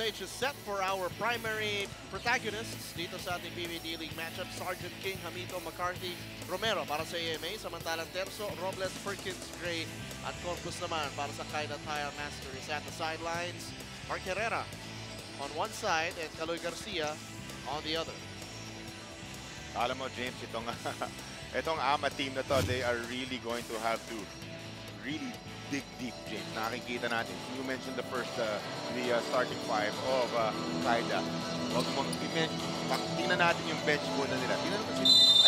stage is set for our primary protagonists dito sa ating PBA League matchup. Sergeant King, Hamito, McCarthy, Romero para sa AMA. Samantalang Terzo, Robles, Perkins, Gray at Corpus naman para sa Caida Tire Masters. At the sidelines, Mark Herrera on one side and Kaloy Garcia on the other. Alam mo, James, itong AMA team na to, they are really going to have to really dig deep, James. Nakikita natin. You mentioned the starting five of Caida. Huwag mong tingnan natin yung bench muna nila. Tingnan mo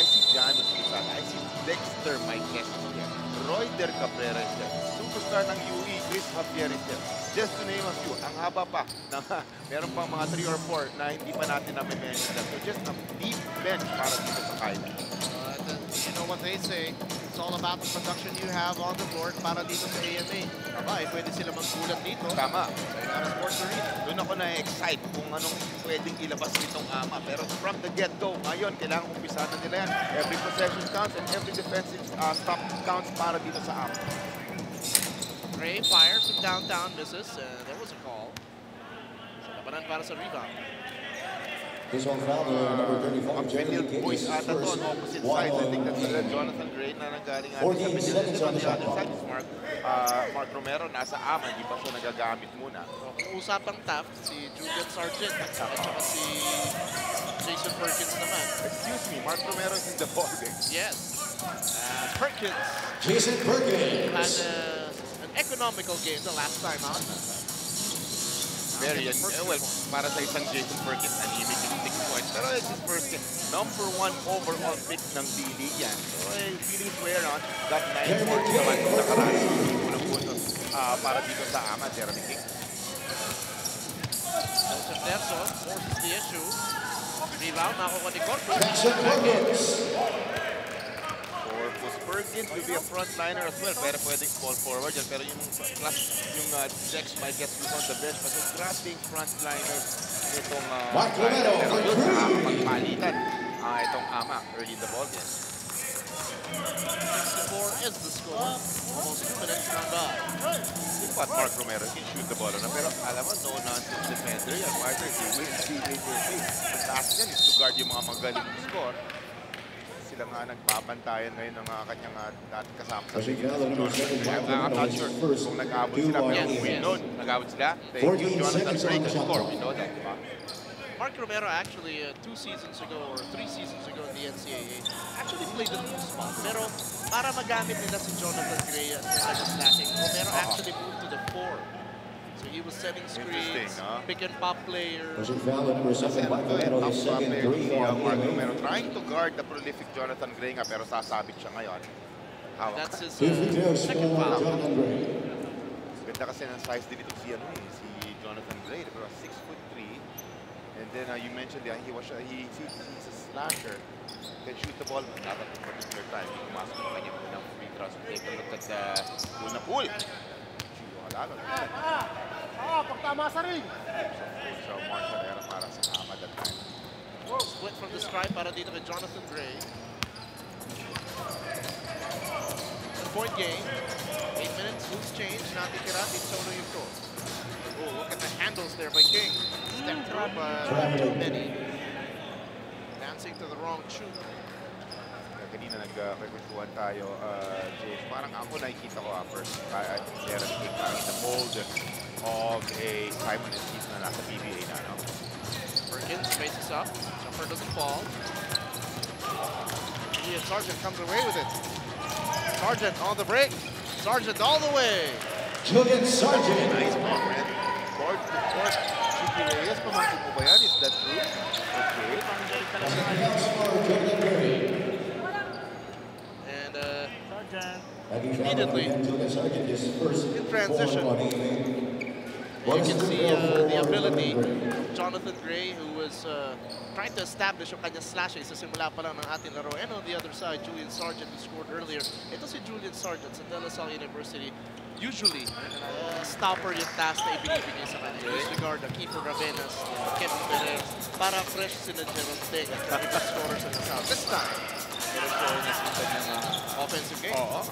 I see Janus Luzada. I see Dexter Maiquez is there. Royder Cabrera is there. Superstar ng UE, Chris Javier is there. Just to name a few. Ang haba pa. Meron pang mga 3 or 4 na hindi pa natin na-mention. So just a deep bench para dito sa Caida. You know what they say, it's all about the production you have on the board para dito sa AMA. Aba, pwede sila magkulat dito. Tama. Para Sports Arena. Doon ako na-excite kung anong pwedeng ilabas nitong AMA. Pero from the get-go, ngayon, kailangan umpisahan na nila yan. Every possession counts and every defensive stop counts para dito sa AMA. Ray fires from downtown, misses. There was a call. Sa labanan para sa rebound. This one foul number 35, Million boys ata to on opposite sides. I think that's Jonathan Gray na nanggaling sa Million. On the other side is Mark Romero. Nasa AMA, hindi pa siya nagagamit muna. Kung usapang Taft, si Julian Sargent at saka si Jason Perkins naman. Excuse me, Mark Romero is in the ballgame. Yes. Perkins. Jason Perkins had an economical game the last time out. Very, well, para sa isang Jason Perkins, anemic in 6 points. Pero it's his first game. Number 1 overall pick ng D-League yan. So, feeling square on. Got 9 points naman kung nakaraan. Unang puntos para dito sa AMA, Jeremy King. Joseph Terzo forces the issue. Rebound, nakuha ni Corpus. Perkins will be a frontliner as well. Pero pwedeng fall forward yan. Pero yung Dex might get on the bench. Kasi grabbing frontliner itong pagpalitan itong AMA early in the ball game. 64 is the score. Almost 2 minutes gone by. But Mark Romero can shoot the ball. Pero alam mo, no-nonsense defender yan. Martha, he will see. Ang task yan is to guard yung mga magaling score. Sila nga nagpapantayan ngayon ng kanyang dating kasama sa Pasig. I'm not sure kung nag-abot sila, pero we know nag-abot sila. Thank you, Jonathan Gray, to score. We know that, diba? Mark Romero actually 2 seasons ago or 3 seasons ago in the NCAA actually played the 2 spot. Pero para magamit nila si Jonathan Gray as a slashing, Romero actually moved to the 4. So he was setting screens, pick and pop players. Trying to guard the prolific Jonathan Gray nga, pero sasabit siya ngayon. That's his second foul. Ganda kasi ng size din ito si Jonathan Gray, pero 6'3". And then you mentioned he's a slasher. Can shoot the ball, not at a particular time. Pumasok ng kanyang unang free throws. Take a look at the pool. Pagtama sa ring. So, Mark Herrera para sa AMA that time. Split from the stripe para dito kay Jonathan Gray. 1-point game. 8 minutes, loose change. Natitira dito sa ulo yung to. Oh, look at the handles there by King. Step through, but too many. Dancing to the wrong shoe. Kanina nagkakwentuhan tayo, James. Parang ako nakikita ko first. Jeremy King in the mold of a time-on season na nasa PBA na, no? Perkins faces up. Jumper doesn't fall. Ian Sargent comes away with it. Sargent on the break. Sargent all the way. Julian Sargent. Nice ball, man. Board to court. Chicky Reyes, pamangkin mo ba yan? Is that true? Okay. And immediately in transition, you can see the ability of Jonathan Gray, who was trying to establish yung kanyang slashing sa simula pa lang ng ating laro. And on the other side, Julian Sargent, who scored earlier. Ito si Julian Sargent sa De La Salle University. Usually, stopper yung task na ibinibigay sa kanya. Disregard the Kiefer Ravenas, Kevin Perez, para fresh sila Jerome Teg at the best scorers in the South. This time, showing us yung kanyang offensive game. Oo.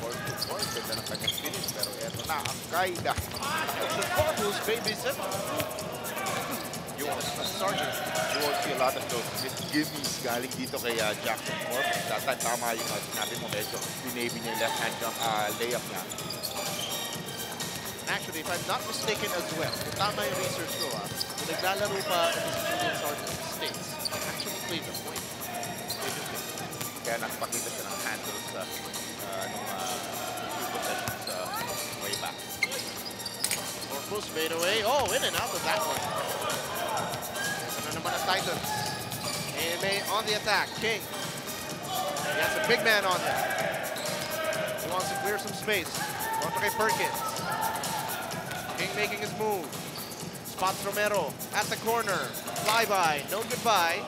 4-4, ganda ng kanyang finish. Pero eto na, ang Caida. Corpus, baby set. Sargent. You won't see a lot of those gimmies galing dito kay Jackson Corp. That time, tama yung sinabi mo, medyo binaby niya yung left-hand layup niya. Actually, if I'm not mistaken as well, kung tama yung research ko, kung naglalaro pa si Julian Sargent in the States, actually played the point. Kaya nakapakita siya ng handles sa nung few possessions way back. Corpus made away. Oh, in and out of that one. Ano naman ang Titans. AMA on the attack. King. He has a big man on him. He wants to clear some space. Contra kay Perkins. King making his move. Spots Romero at the corner. Flyby. No goodbye.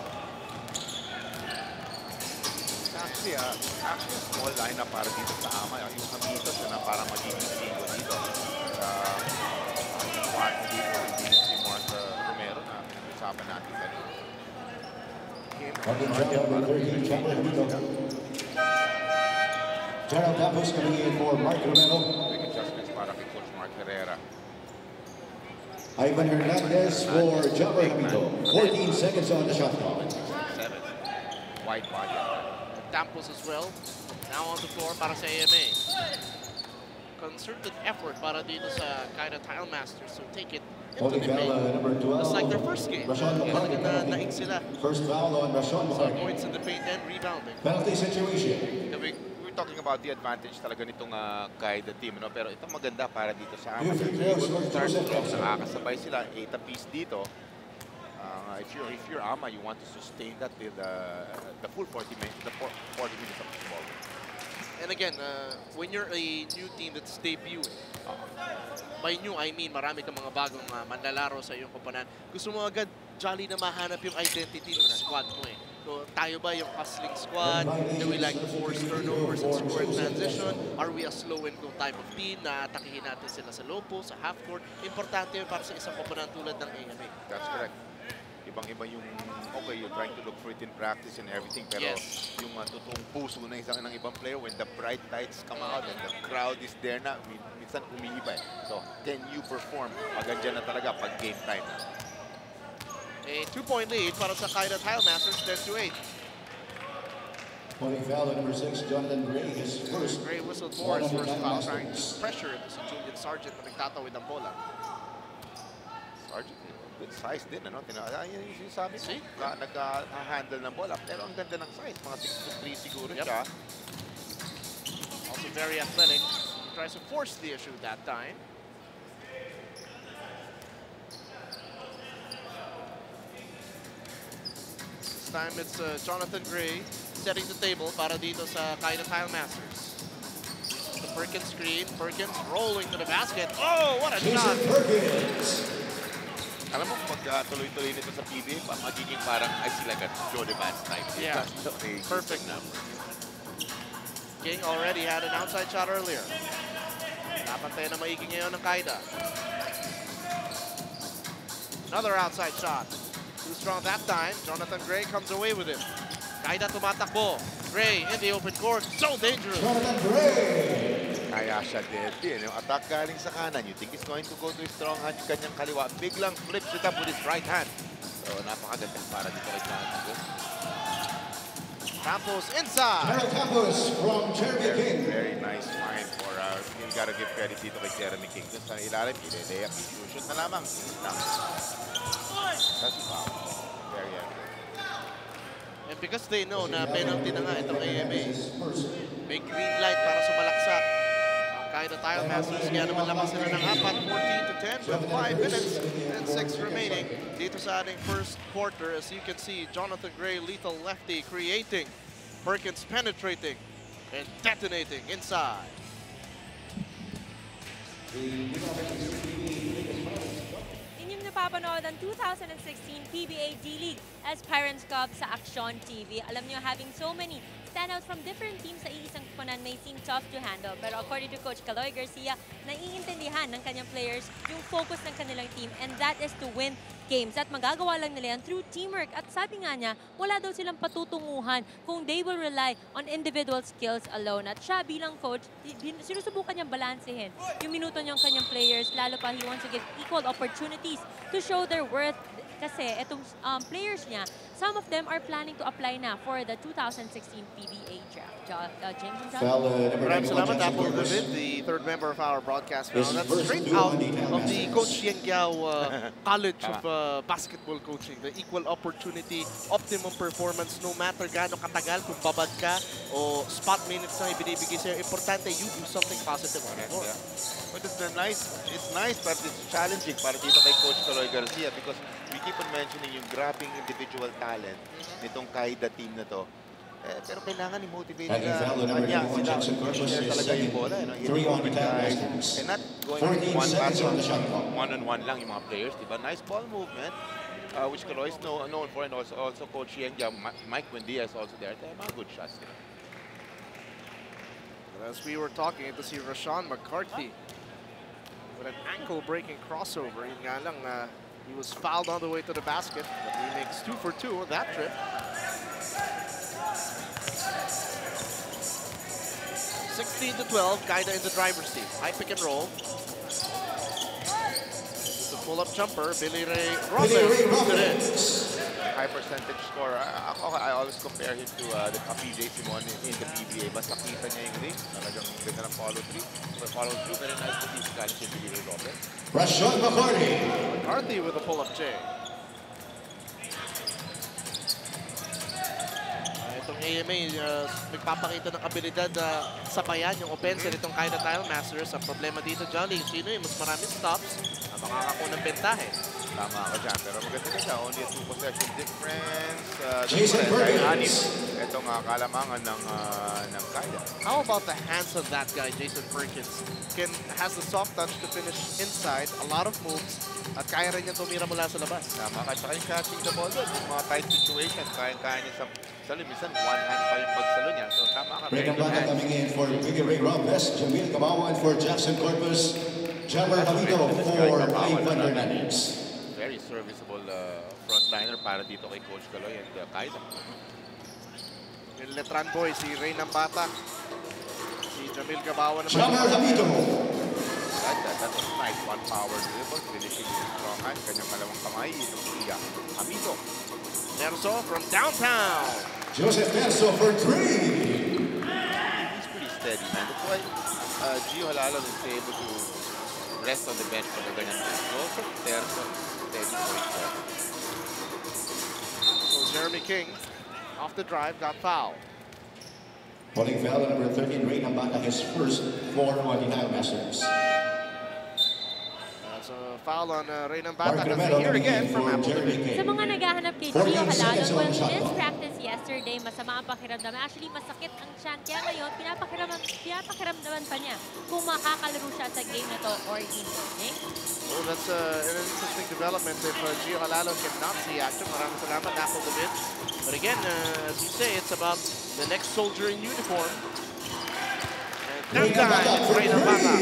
Actually, small lineup para dito sa Ama. Yung Hamitos na para magiging singo dito. Dito, si Mark Romero na pinag-usapan natin kanina. General Campos coming in for Mark Romero. Big adjustments para kay Coach Mark Herrera. Ivan Hernandez for Jabber Hamito. 14 seconds on the shot clock. 7. Wide body. Campos as well. Now on the floor para sa AMA. Concerted effort para dito sa Caida Tile Masters to take it into the paint. Number 12. Just like their first game. Talaga na naig sila First foul on Rashawn sa McCartney. points in the paint and rebounding. Penalty situation. We're talking about the advantage talaga nitong Caida team, no? Pero ito maganda para dito sa Ama. Start strong, nakakasabay sila 8 apiece dito. If you're Ama, you want to sustain that with the full 40 minutes of the ball. And again, when you're a new team that's debuting, by new, I mean marami kang mga bagong manlalaro sa iyong koponan. Gusto mo agad jolly na mahanap yung identity ng squad mo eh. So, tayo ba yung hustling squad? Do we like to force turnovers and score in transition? Are we a slow and go type of team na atakihin natin sila sa low post, sa half court? Importante yun para sa isang koponan tulad ng AMA. That's correct. Ibang-iba yung, okay, you're trying to look for it in practice and everything, pero yung totoong puso ng ibang player, when the bright lights come out and the crowd is there na, minsan umiiba eh. So, can you perform? Maganda na talaga pag game time na. A 2-point lead para sa Caida Tile Masters, 10-8. Point foul on number 6, Jonathan Gray, his first. Gray whistled for his first foul, trying to pressure si Julian Sargent na nagtatawid ng bola. Sargent, good size din, ano? Yung sinasabi ko, nag-handle ng bola. Pero ang ganda ng size, mga 6'3" siguro siya. Also very athletic. He tries to force the issue that time. This time it's Jonathan Gray setting the table para dito sa Caida Tile Masters. The Perkins screen. Perkins rolling to the basket. Oh, what a shot! Perkins. Alam mo, pag tuloy-tuloy nito sa PBA, magiging parang I feel like a Joe Devance type. Yeah, perfect number. King already had an outside shot earlier. Napantay na maiging ngayon ng Caida. Another outside shot. Too strong that time. Jonathan Gray comes away with him. Caida tumatakbo. Gray in the open court. So dangerous. Jonathan Gray. Kaya siya deadly. Yung attack galing sa kanan, you think he's going to go to his strong hand, kanyang kaliwa. Biglang flips it up with his right hand. So, napakaganda para dito kay Jonathan Gray. Campos inside. General Campos from Jeremy King. Very nice find for, you gotta give credit dito kay Jeremy King. Doon sa ilalim, ileleak, shoot na lamang. That's foul. Very accurate. And because they know na penalty na nga itong AMA, may green light para sumalaksak ang Caida Tile Masters. Kaya naman lamang sila ng apat, 14-10 with 5 minutes and 6 remaining. Dito sa ating first quarter, as you can see, Jonathan Gray, lethal lefty, creating. Perkins penetrating and detonating inside. Inyong napapanood ang 2016 PBA D-League Aspirants Cup sa Action TV. Alam niyo, having so many standouts from different teams sa iisang kuponan may seem tough to handle. Pero according to Coach Caloy Garcia, naiintindihan ng kanyang players yung focus ng kanilang team, and that is to win games. At magagawa lang nila yan through teamwork. At sabi nga niya, wala daw silang patutunguhan kung they will rely on individual skills alone. At siya bilang coach, sinusubukan niyang balansehin yung minuto niyang kanyang players. Lalo pa, he wants to give equal opportunities to show their worth kasi itong players niya, some of them are planning to apply na for the 2016 PBA draft. James and John? Maraming salamat, Apple David, the third member of our broadcast panel. That's straight out of the Coach Yen Giao College of Basketball Coaching. The equal opportunity, optimum performance, no matter gaano katagal, kung babad ka o spot minutes na ibinibigay sa'yo. Importante, you do something positive on the floor. But it's nice, but it's challenging para dito kay Coach Caloy Garcia because we keep on mentioning yung grabbing individual talent nitong Caida team na to. Pero kailangan i-motivate nila sila talaga yung bola. And not going one-on-one lang yung mga players. Diba? Nice ball movement, which Caloy is known for, and also Coach Yen Giao, Mike Buendia is also there. Mga good shots. As we were talking, ito si Rashawn McCarthy with an ankle-breaking crossover. Yun nga lang, he was fouled on the way to the basket, but he makes 2 for 2 on that trip. 16 to 12, Caida in the driver's seat. High pick and roll. The pull-up jumper, Billy Ray Robles. High percentage scorer. I always compare him to the PJ Simon in the PBA. Basta kita niya yung ring. Talagang ganda ng follow through. Very nice to see si Caida si Billy Ray Robles. Rashawn McCarthy. McCarthy with a pull-up J. Itong AMA, nagpapakita ng abilidad na sabayan yung offense nitong Caida Tile Masters. Ang problema dito, Johnny, sino yung mas maraming stops ang makakakuha ng bentahe. Tama ka dyan. Pero maganda ka siya. Only a 2 possession difference. Jason Perkins. Ito nga kalamangan ng Caida. How about the hands of that guy, Jason Perkins? Has the soft touch to finish inside, a lot of moves, at kaya rin niya tumira mula sa labas. Tama ka. Saka yung catching the ball doon. Yung mga tight situation, kaya niya sa salo. Minsan, one hand pa yung pagsalo niya. So, tama ka. Break ang bata coming in for Biggie Ray Robles. Jamil Cabawan for Jackson Corpus. Jammer Hamito for Ivan Hernandez. Very serviceable frontliner para dito kay Coach Caloy and Caida. Yung Letran boy, si Ray ng Bata. Si Jamil Cabawan naman. Jammer Hamito. That was nice. One power dribble, finishing with strong hand. Kanyang kalawang kamay, itong siya. Hamito. Nerso from downtown. Joseph Terzo for 3. He's pretty steady, man. That's why Gio Halalo is able to rest on the bench for the ganyan. Joseph Terzo, steady point there. So Jeremy King, off the drive, got fouled. Calling foul on number 13, Ray Nambata, his first for on the Tile Masters. That's a foul on Ray Nambata. Here again from Apple. Sa mga naghahanap kay Gio Halalo, well, he missed practice yesterday. Masama ang pakiramdam. Actually, masakit ang tiyan. Kaya ngayon, pinapakiramdaman pa niya kung makakalaro siya sa game na to or hindi. Oh, that's an interesting development if Gio Halalo cannot see action. Maraming salamat, Apple David. But again, as you say, it's about the next soldier in uniform. And third time, it's Ray Nambata.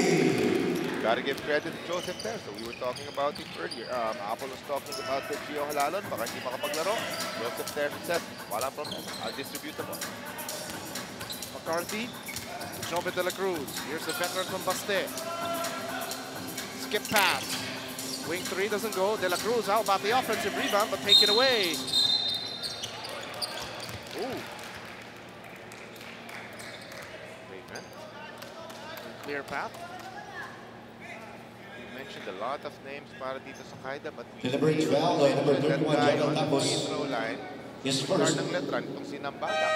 Gotta give credit to Joseph Terzo. We were talking about it earlier. Apple was talking about the Gio Halalo. Baka hindi makapaglaro. Joseph Terzo said, wala problema. I'll distribute the ball. McCarthy, Jove de la Cruz. Here's the veteran from Baste. Skip pass. Wing 3 doesn't go. De la Cruz, how about the offensive rebound, but take it away. Ooh. Great, man. Clear path. You mentioned a lot of names para dito sa Caida, but we Deliberate foul, number 31, Jado Tapos. Throw line. His Start first. ng Letran, itong si Nambata.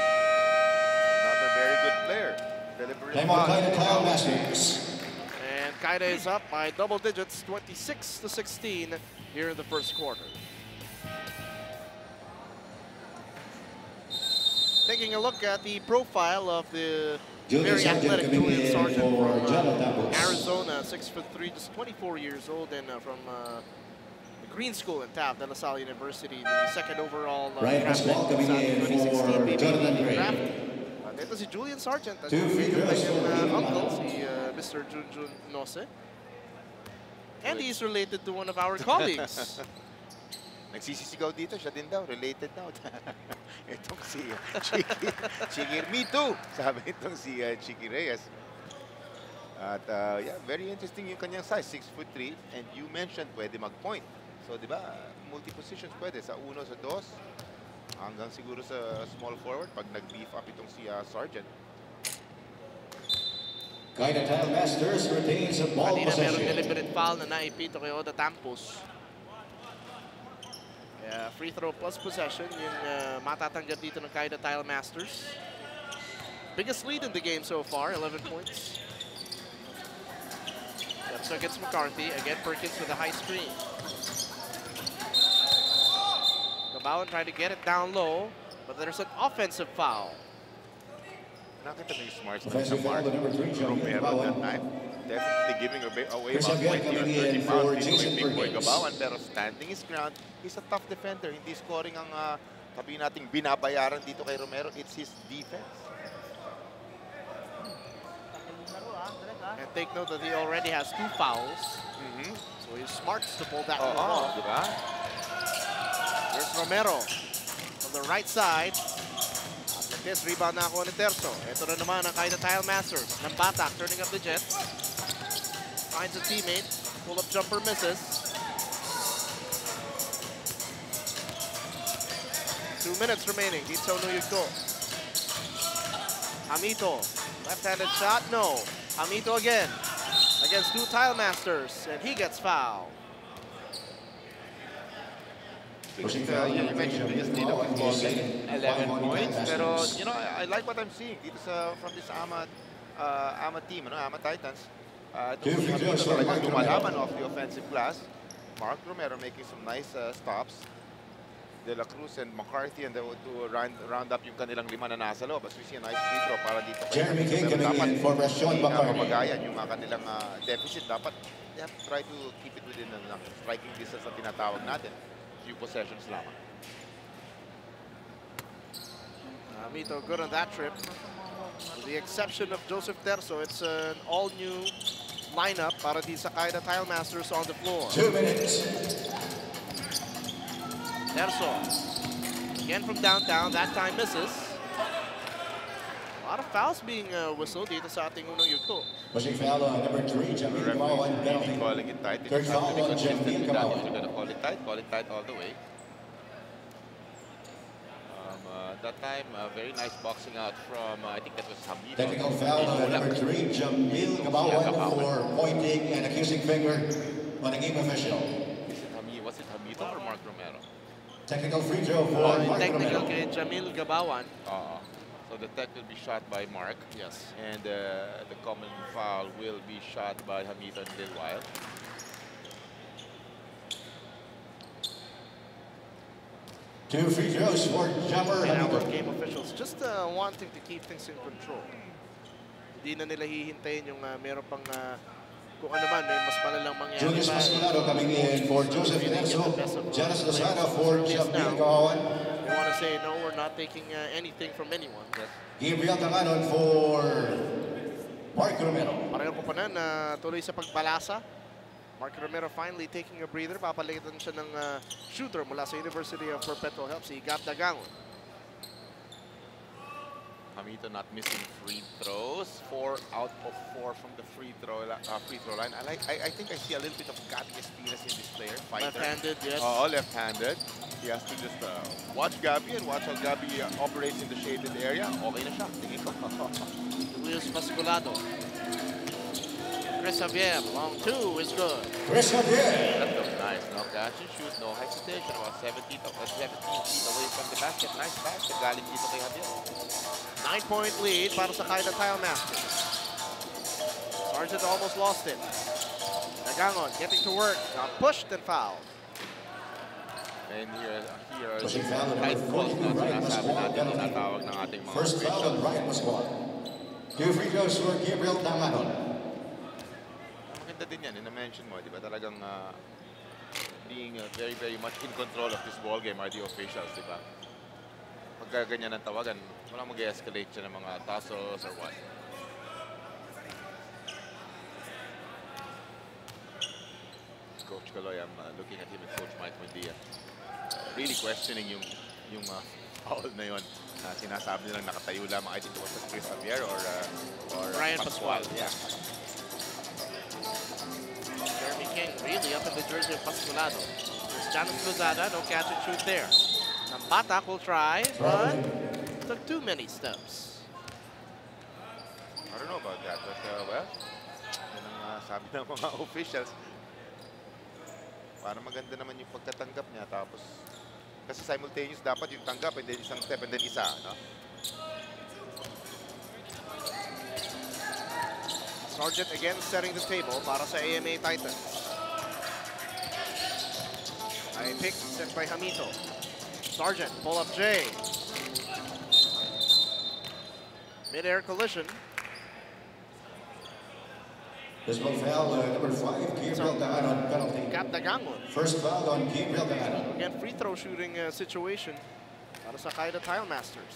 Another very good player. Deliberate Time out, Caida Tile Masters. And Caida is up by double digits, 26 to 16 here in the first quarter. Taking a look at the profile of the very athletic Julian Sargent from Arizona, 6'3", just 24 years old, and from the Green School in Taft, De La Salle University, the second overall draft pick sa 2016 PBA draft. Ito si Julian Sargent, at yung kanyang uncle, si Mr. Junjun Nose. And he's related to one of our colleagues. Nagsisisigaw dito, siya din daw, related daw. Itong si Chiki, me too, sabi itong si Chiki Reyes. At yeah, very interesting yung kanyang size, 6'3", and you mentioned pwede mag-point. So, di ba, multi-positions pwede. Sa 1, sa 2, hanggang siguro sa small forward pag nag-beef up itong si Sargent. Caida Tile Masters retains a ball Kanina merong possession. deliberate foul na naipito kay Oda Tampos. Kaya free throw plus possession yung matatanggap dito ng Caida Tile Masters. Biggest lead in the game so far, 11 points. So against McCarthy. Again, Perkins with a high screen. Gabawan trying to get it down low, but there's an offensive foul. Nakita mo yung smart step sa Mark Romero that time. Definitely giving away about 20 or 30 pounds dito yung big boy Gabawan. Pero standing his ground, he's a tough defender. Hindi scoring ang sabihin nating binabayaran dito kay Romero. It's his defense. And take note that he already has 2 fouls. So he's smart to pull that one off. Diba? Here's Romero from the right side. At this, rebound na ako ni Terzo. Ito na naman ang Caida Tile Masters. Ng Batak, turning up the jet. Finds a teammate. Pull-up jumper misses. 2 minutes remaining. Dito Nuyugto. Hamito. Left-handed shot, no. Hamito again. Against 2 Tile Masters. And he gets fouled. You mentioned the lead of ball game, 11 points. Pero, you know, I like what I'm seeing dito from this AMA team, AMA Titans. Hamito talagang lumalaban off the offensive glass. Mark Romero making some nice stops. De La Cruz and McCarthy and to round up yung kanilang 5 na nasa loob. As we see a nice free throw para dito. Jeremy King coming in for Rashawn McCarthy. Mamagayan yung kanilang deficit. Dapat they have to try to keep it within the striking distance na tinatawag natin. Few possessions lamang. Hamito good on that trip. With the exception of Joseph Terzo, it's an all-new lineup para di sa Caida Tile Masters on the floor. 2 minutes. Terzo, again from downtown, that time misses. A lot of fouls being whistled dito sa ating unang yugto. Pushing foul on number 3, Jamil Gabawan, penalty. Calling it tight. Third foul on Jamil Gabawan. You're gonna call it tight all the way. That time, very nice boxing out from, I think that was Hamito. Technical foul on number 3, Jamil Gabawan for pointing and accusing finger on the game official. Was it Hamito or Mark Romero? Technical free throw for Mark Technical Romero. kay Jamil Gabawan. So the tech will be shot by Mark. Yes. And the common foul will be shot by Hamito and Lil Wild. Two free throws for Jammer And our Hamito. game officials just wanting to keep things in control. Hindi na nila hihintayin yung meron pang kung ano man, may mas malalang mangyari. Julius Pasculado coming in for Joseph Terzo. Janice Lozano for Jamil Gabawan. They want to say, no, we're not taking anything from anyone. Yes. Gabriel Tanganon for Mark Romero. Pareho ko pa na tuloy sa pagbalasa. Mark Romero finally taking a breather. Papalitan siya ng shooter mula sa University of Perpetual Help, si Gab Dagangon. Hamito not missing free throws. 4 out of 4 from the free throw line. I think I see a little bit of Gabby Espinas in this player. Left-handed, yes. Left-handed. He has to just watch Gabby and watch how Gabby operates in the shaded area. Okay na siya. Tingin ko. Julius Pasculado. Chris Javier, long 2 is good. Chris Javier. That was nice. No catch and shoot, no hesitation. About 17 feet away from the basket. Nice basket. Galing dito kay Javier. 9-point lead para sa Caida Tile Masters. Sargent almost lost it. Dagangon getting to work. Got pushed and fouled. And here are Pushing foul on tight number calls 42, na Ryan sinasabi Pascual, natin penalty. tinatawag ng ating mga First foul on Ryan Pascual. Two free throws for Gabriel Tanganon. Maganda din yan, na-mention mo, di ba talagang being very, very much in control of this ball game are the officials, di ba? Pagka ganyan ang tawagan, walang mag-escalate siya ng mga tussles or what. Coach Caloy, I'm looking at him and Coach Mike Mendia. Really questioning yung foul na yun. Sinasabi nilang nakatayo lamang. I think it was Chris Javier or Ryan Pascual. Yeah. Jeremy King really up in the jersey of Pasculado. There's Janice Lozada, no catch and shoot there. Nambatak will try, but took too many steps. I don't know about that, but well, yun ang sabi ng mga officials. Para maganda naman yung pagkatanggap niya, tapos kasi simultaneous dapat yung tanggap and then isang step and then isa, no? Sargent again setting the table para sa AMA Titans. High pick set by Hamito. Sargent, pull up J. Mid-air collision. This will foul number 5, Gabriel Dagan on penalty. Cap Dagangon. First foul on Gabriel Dagan. Again, free throw shooting situation para sa Caida Tile Masters.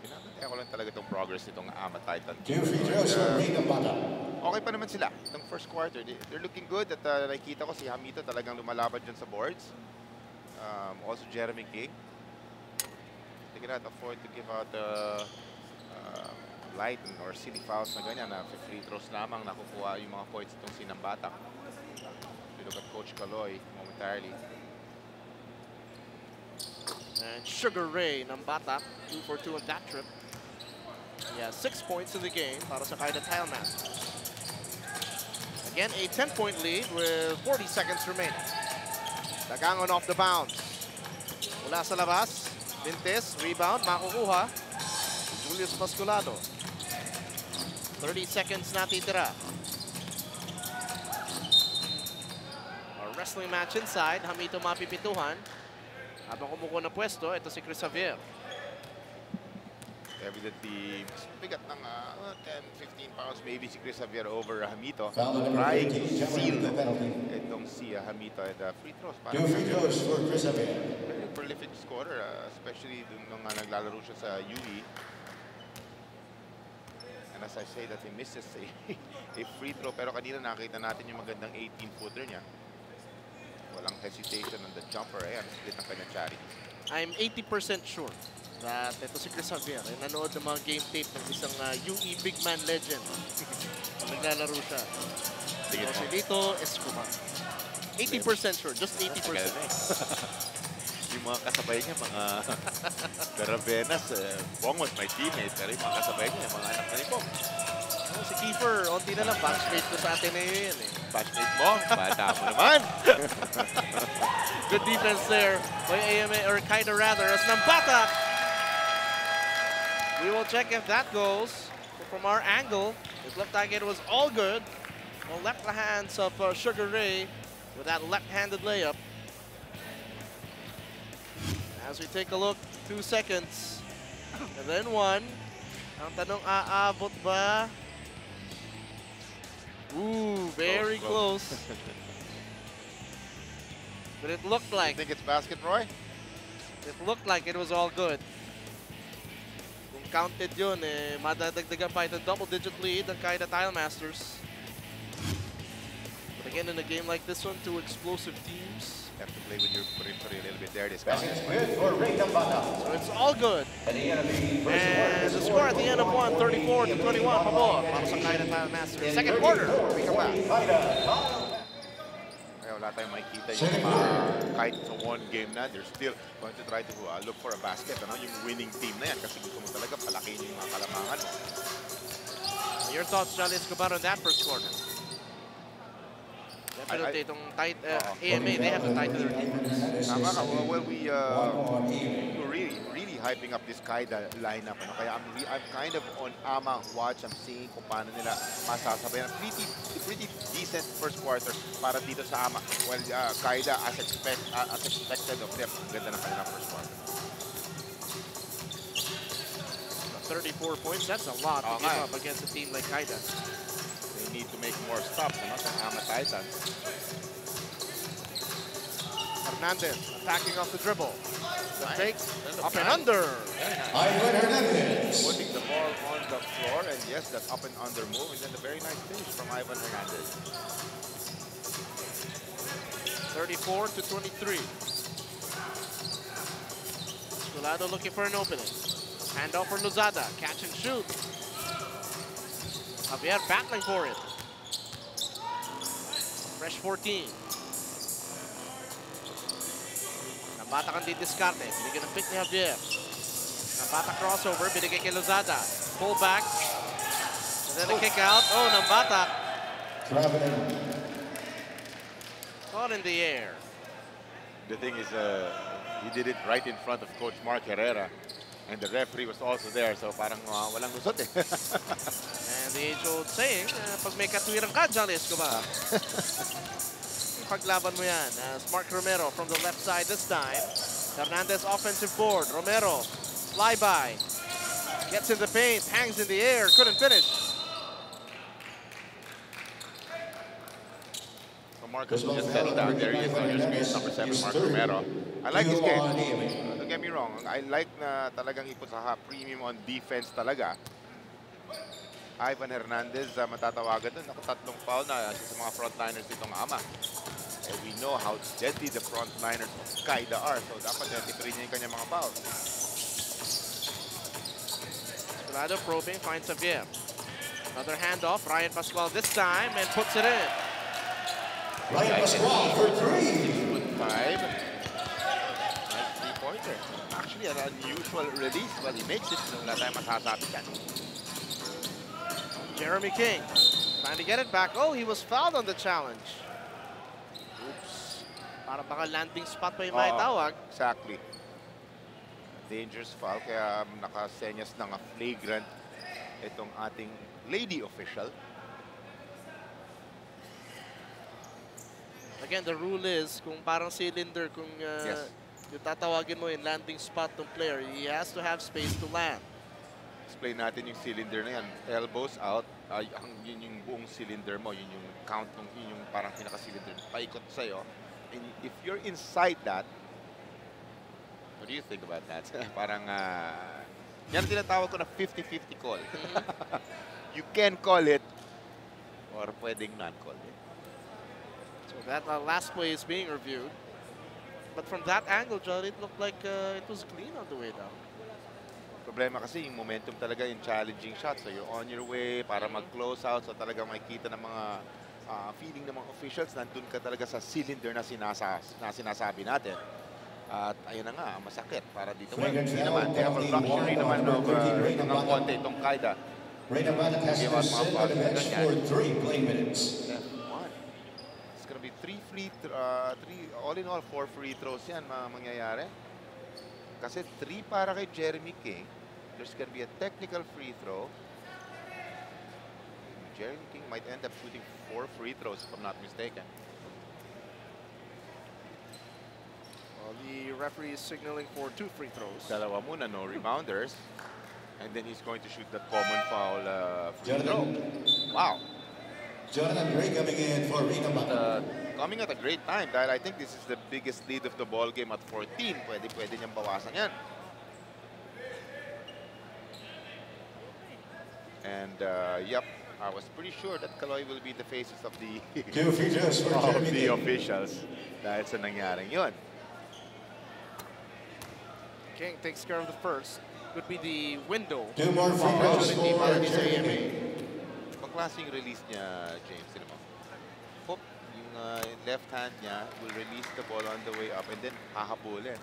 Pinapantay ko lang talaga itong progress nitong AMA Titan. 2 free throws for Ray Gambata. Okay pa naman sila. Itong first quarter, they're looking good. At nakikita ko si Hamito talagang lumalaban dyan sa boards. Also Jeremy King. They cannot afford to give out light or silly fouls na ganyan na free throws lamang nakukuha yung mga points itong si Nambatak. We look at Coach Caloy momentarily. And Sugar Ray Nambatak, 2 for 2 on that trip. He has 6 points in the game para sa Caida Tile Masters. Again, a 10-point lead with 40 seconds remaining. Dagangon off the bounce. Mula sa labas, Vintes, rebound, makukuha. Julius Pasculado. 30 seconds natitira. A wrestling match inside. Hamito mapipituhan. Habang kumukuha na pwesto, ito si Chris Javier. Evidently, bigat ng 10-15 pounds maybe si Chris Javier over Hamito. Foul on number Trying to 13, seal the penalty. itong si Hamito at free throws. 2 free throws for Chris Javier. Very prolific scorer, especially nung naglalaro siya sa UE. And as I say that he misses a free throw, pero kanina nakita natin yung magandang 18-footer niya. Walang hesitation on the jumper. Ayan, split ang kanyang charity. I'm 80% sure that ito si Chris Javier ay nanood ng mga game tape ng isang UE big man legend. Naglalaro siya. Sige mo. Joselito Escobar. 80% sure, just 80%. Yung mga kasabay niya, mga Caravenas, Bong was my teammate, pero yung mga kasabay niya, yung mga anak na ni Bong. Oh, si Kiefer, onti na lang, backstage ko sa Ateneo yan eh. Batchmate mo, bata mo naman. Good defense there by AMA, or Caida rather, as Nambatak. We will check if that goes. So from our angle, it looked like it was all good. Well, left the hands of Sugar Ray with that left-handed layup. As we take a look, 2 seconds, and then 1. Ang tanong, aabot ba? Ooh, very close. But it looked like, You think it's basket, Roy? it looked like it was all good. Kung counted yun, eh, madadagdagan pa ito double-digit lead ng Caida Tile Masters. But again, in a game like this one, 2 explosive teams. You have to play with your periphery a little bit there. This That's basket. good for Ray Gambata. So it's all good. And the enemy first And the score at the end of 1, 34-21, pabor para sa Caida Tile Masters. Second quarter, we come back. Kaya wala tayong makikita yung kahit sa one game na, they're still going to try to look for a basket. Ano? Yung winning team na yan kasi gusto mo talaga palakihin yung mga kalamangan. Your thoughts, Charlie Escobar, on that first quarter? Definitely, itong tight, AMA, they have to tighten their defense. Tama ka. Well, we're really hyping up this Caida lineup. Ano? Kaya I'm kind of on AMA watch. I'm seeing kung paano nila masasabayan. Pretty decent first quarter para dito sa AMA. Well, Caida, as expected of them, ganda na kanilang first quarter. 34 points, that's a lot to give up against a team like Caida. They need to make more stops sa AMA Titans. Hernandez attacking off the dribble. The fake, up and under. Ivan Hernandez. Putting the ball on the floor, and yes, that up and under move, and then the very nice finish from Ivan Hernandez. 34-23. Scolado looking for an opening. Hand off for Lozada, catch and shoot. Javier battling for it. Fresh 14. Batak ang didiskarte. Binigyan ng pick ni Javier. Batak crossover. Binigay kay Lozada. Pull back. And then a kick out. Oh, ng Batak. Caught in the air. The thing is, he did it right in front of Coach Mark Herrera. And the referee was also there, so parang walang lusot eh. And the age-old saying, pag may katwirang ka, Johnny Escobar. Paglaban mo yan. Mark Romero from the left side this time. Hernandez offensive board. Romero, flyby. Gets in the paint, hangs in the air, couldn't finish. So Marcus will just settle down. There he is on your screen, number 7, Mark Romero. I like his game. Don't get me wrong. I like na talagang ipot sa premium on defense talaga. Ivan Hernandez, matatawagan doon. Nakatatlong foul na sa mga frontliners nitong ama. And we know how deadly the frontliners of Caida are. So dapat tipirin niya yung kanyang mga foul. Escalado probing, finds Javier. Another handoff. Ryan Pascual this time and puts it in. Ryan Pascual for 3. 5. Pointer. Actually, an unusual release, but he makes it. Wala tayong masasabi dyan. Jeremy King trying to get it back. Oh, he was fouled on the challenge. Oops. Para baka landing spot pa yung maitawag. Exactly. Dangerous foul, kaya nakasenyas ng flagrant itong ating lady official. Again, the rule is, kung parang cylinder, kung Yes. yung tatawagin mo yung landing spot ng player, he has to have space to land. Explain natin yung cylinder na yan. Elbows out, yun yung buong cylinder mo, yun yung count, yun yung parang pinaka-cylinder. Paikot sa'yo. And if you're inside that, what do you think about that? Parang, yan ang tinatawag ko na 50-50 call. You can call it, or pwedeng non-call it. So that last play is being reviewed. But from that angle, John, it looked like it was clean on the way down. Problema kasi yung momentum talaga, yung challenging shot. So you're on your way para mag-close out. So talagang makikita ng mga feeling ng mga officials, nandun ka talaga sa cylinder na sinasabi natin. At ayun na nga, masakit para dito. Well, hindi naman. Kaya mag-luxury naman ng konti itong Caida. Reyna Batak has to sit on the bench for 3 playing minutes. It's gonna be 3 all in all 4 free throws yan mangyayari. Kasi 3 para kay Jeremy King. There's gonna be a technical free throw. Jeremy King might end up shooting 4 free throws if I'm not mistaken. Well, the referee is signaling for 2 free throws. Dalawa muna, no rebounders. And then he's going to shoot that common foul free throw. Wow. Jonathan Gray coming in for Reyna Batak. Coming at a great time dahil I think this is the biggest lead of the ball game at 14. Pwede niyang bawasan yan. And yep, I was pretty sure that Kaloy will be the faces of the, officials dahil sa nangyaring yun. King takes care of the first. Could be the window. 2 more free throws for Jeremy. Klaseng release niya, James. Sino mo? Hop, yung left hand niya will release the ball on the way up and then hahabulin.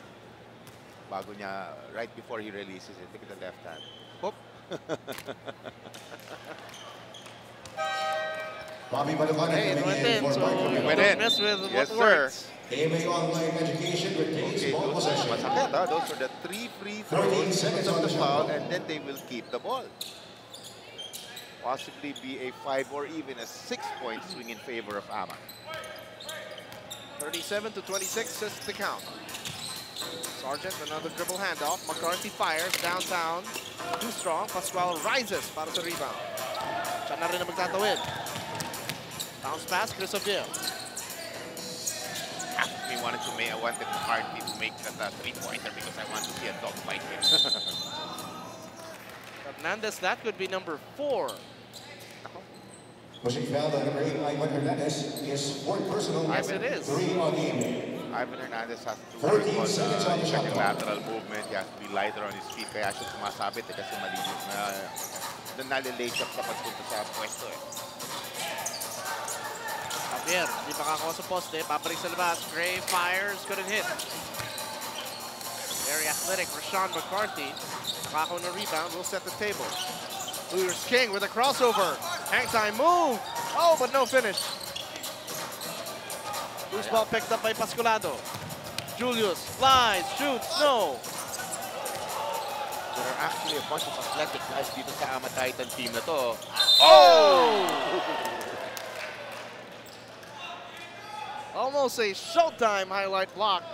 Bago niya, right before he releases it, look at the left hand. Hop. Bobby Balabana coming in for Mark Romero. Don't mess with yes, what sir. works. AMA Online Education retains ball possession. Masakit, ha? Those are the 3 free 13 throws seconds of on the the foul shot. and then they will keep the ball. Possibly be a 5 or even a 6-point swing in favor of Ama. 37 to 26 is the count. Sargent, another dribble handoff. McCarthy fires downtown. Too strong. Pascual rises para sa rebound. Siya na rin na magtatawid. Bounce pass, Chris Javier. I wanted McCarthy to make that 3-pointer because I want to see a dog fight here. Hernandez, that could be number 4. Pushing foul on number 8, Ivan Hernandez, is 4th personal. Yes, it is. 3 on game. Ivan Hernandez has to 14 seconds on the shot clock. lateral movement. He has to be lighter on his feet. Kaya siya sumasabit kasi malinis na nalilate siya sa pagpunta sa pwesto eh. Javier, hindi makakawa sa poste. Pabalik sa labas. Gray fires, couldn't hit. Very athletic Rashawn McCarthy. Nakakuha ng rebound, will set the table. Hooters King with a crossover. Hang time move. Oh, but no finish. Loose ball picked up by Pascolado. Julius flies, shoots, no. There are actually a bunch of athletic guys dito sa AMA Titan team na to. Oh! Almost a showtime highlight block.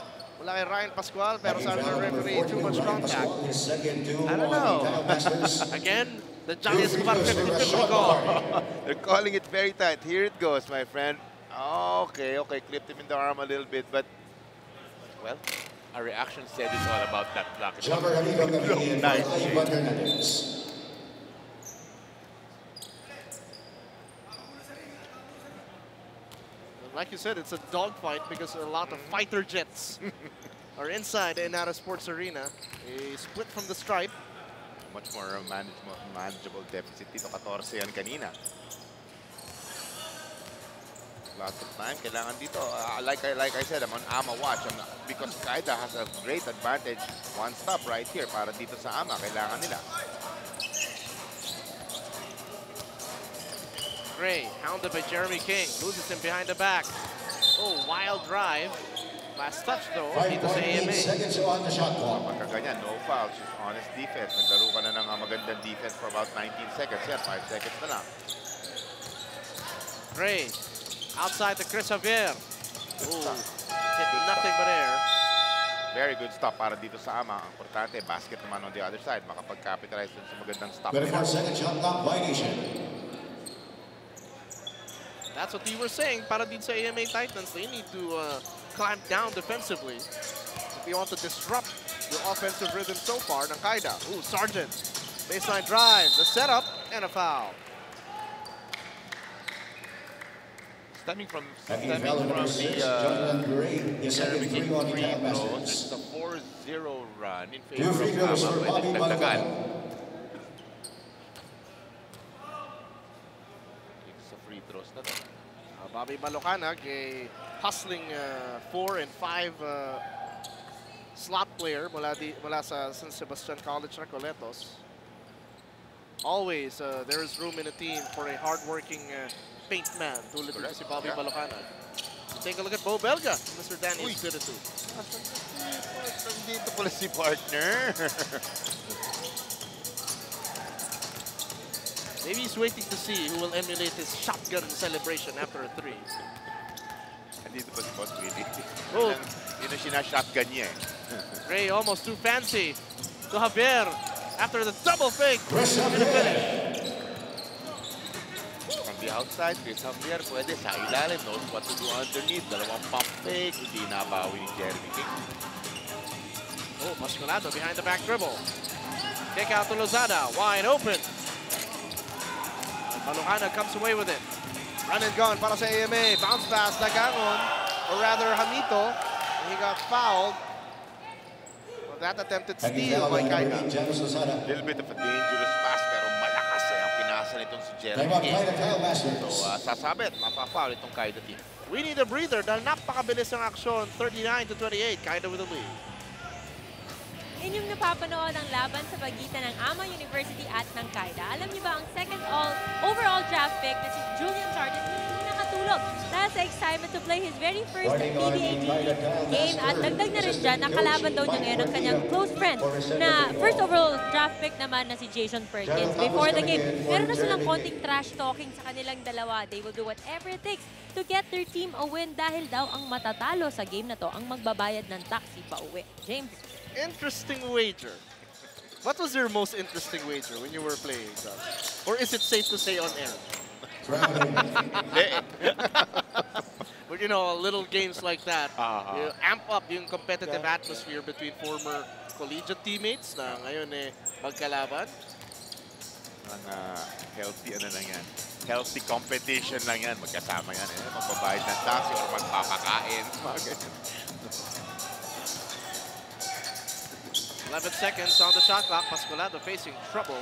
Wala kay Ryan Pascual, pero sabi ng referee, too much contact. I don't know. Again, the Johnny Escobar 50-50 call. They're calling it very tight. Here it goes, my friend. Okay, clipped him in the arm a little bit, but, well, our reaction said it's all about that block. Nice. Like you said, it's a dogfight because a lot of fighter jets are inside the YNARES Sports Arena. A split from the stripe. Much more manageable deficit dito, 14 yan kanina. Lots of time kailangan dito. Like I said, I'm on AMA watch because Caida has a great advantage. One stop right here para dito sa AMA. Kailangan nila. Gray, hounded by Jeremy King, loses him behind the back. Oh, wild drive. Last touch though, dito sa AMA. Pagka ganyan, no fouls, just honest defense. Naglaro ka na ng magandang defense for about 19 seconds. Yan, 5 seconds na lang. Gray, outside to Chris Javier. Ooh, hit nothing but air. Very good stop para dito sa AMA. Ang importante, basket naman on the other side. Makapag-capitalize dun sa magandang stop. 24-second shot clock violation. That's what you were saying. Para din sa AMA Titans, they need to clamp down defensively if you want to disrupt the offensive rhythm so far ng Caida. Ooh, Sargent. Baseline drive, the setup, and a foul. Stemming from the Jeremy King free throws, it's a 4-0 run in favor of AMA. Bobby Malocana. Bobby Malocana, a hustling 4 and 5 slot player mula sa San Sebastian College Recoletos. Always there is room in a team for a hardworking paint man tulad nito si Bobby Malocana. Take a look at Bo Belga, Mr. Daniel Spiritu. Dito pala si partner. Maybe he's waiting to see who will emulate his shotgun celebration after a 3. Dito pa si Boss Willie. Oh. Yun ang sinashotgun niya eh. Ray almost too fancy to Javier after the double fake and a finish. From the outside, Chris Javier pwede sa ilalim. Knows what to do underneath. Dalawang pump fake. Hindi nabawi ni Jeremy King. Oh, Pascolado behind the back dribble. Kick out to Lozada, wide open. Malocana comes away with it. Run and gun para sa AMA. Bounce pass, Dagangon, or rather Hamito. He got fouled. Well, that attempted steal by Caida. A little bit of a dangerous pass, pero malakas ang pinasa nitong si Jeremy King. So, sasabit, mapafoul itong Caida team. We need a breather dahil napakabilis ng aksyon. 39-28, Caida with the lead. Inyong napapanood ang laban sa pagitan ng AMA University at ng Caida. Alam niyo ba ang second overall draft pick na si Julian Sargent hindi nakatulog dahil sa excitement to play his very first PBA game at dagdag na rin dyan, nakalaban daw niya ngayon ang kanyang close friend na first overall draft pick naman na si Jason Perkins. Before the game, meron na silang konting trash talking sa kanilang dalawa. They will do whatever it takes to get their team a win dahil daw ang matatalo sa game na to ang magbabayad ng taxi pa uwi. James? Interesting wager. What was your most interesting wager when you were playing, or is it safe to say on air? But you know, little games like that, you amp up yung competitive atmosphere between former collegiate teammates na ngayon magkalaban. Healthy ano lang yan. Healthy competition lang yan. Magkasama yan. Magbabayad ng taxi or magpapakain. 11 seconds on the shot clock. Pascolado facing trouble.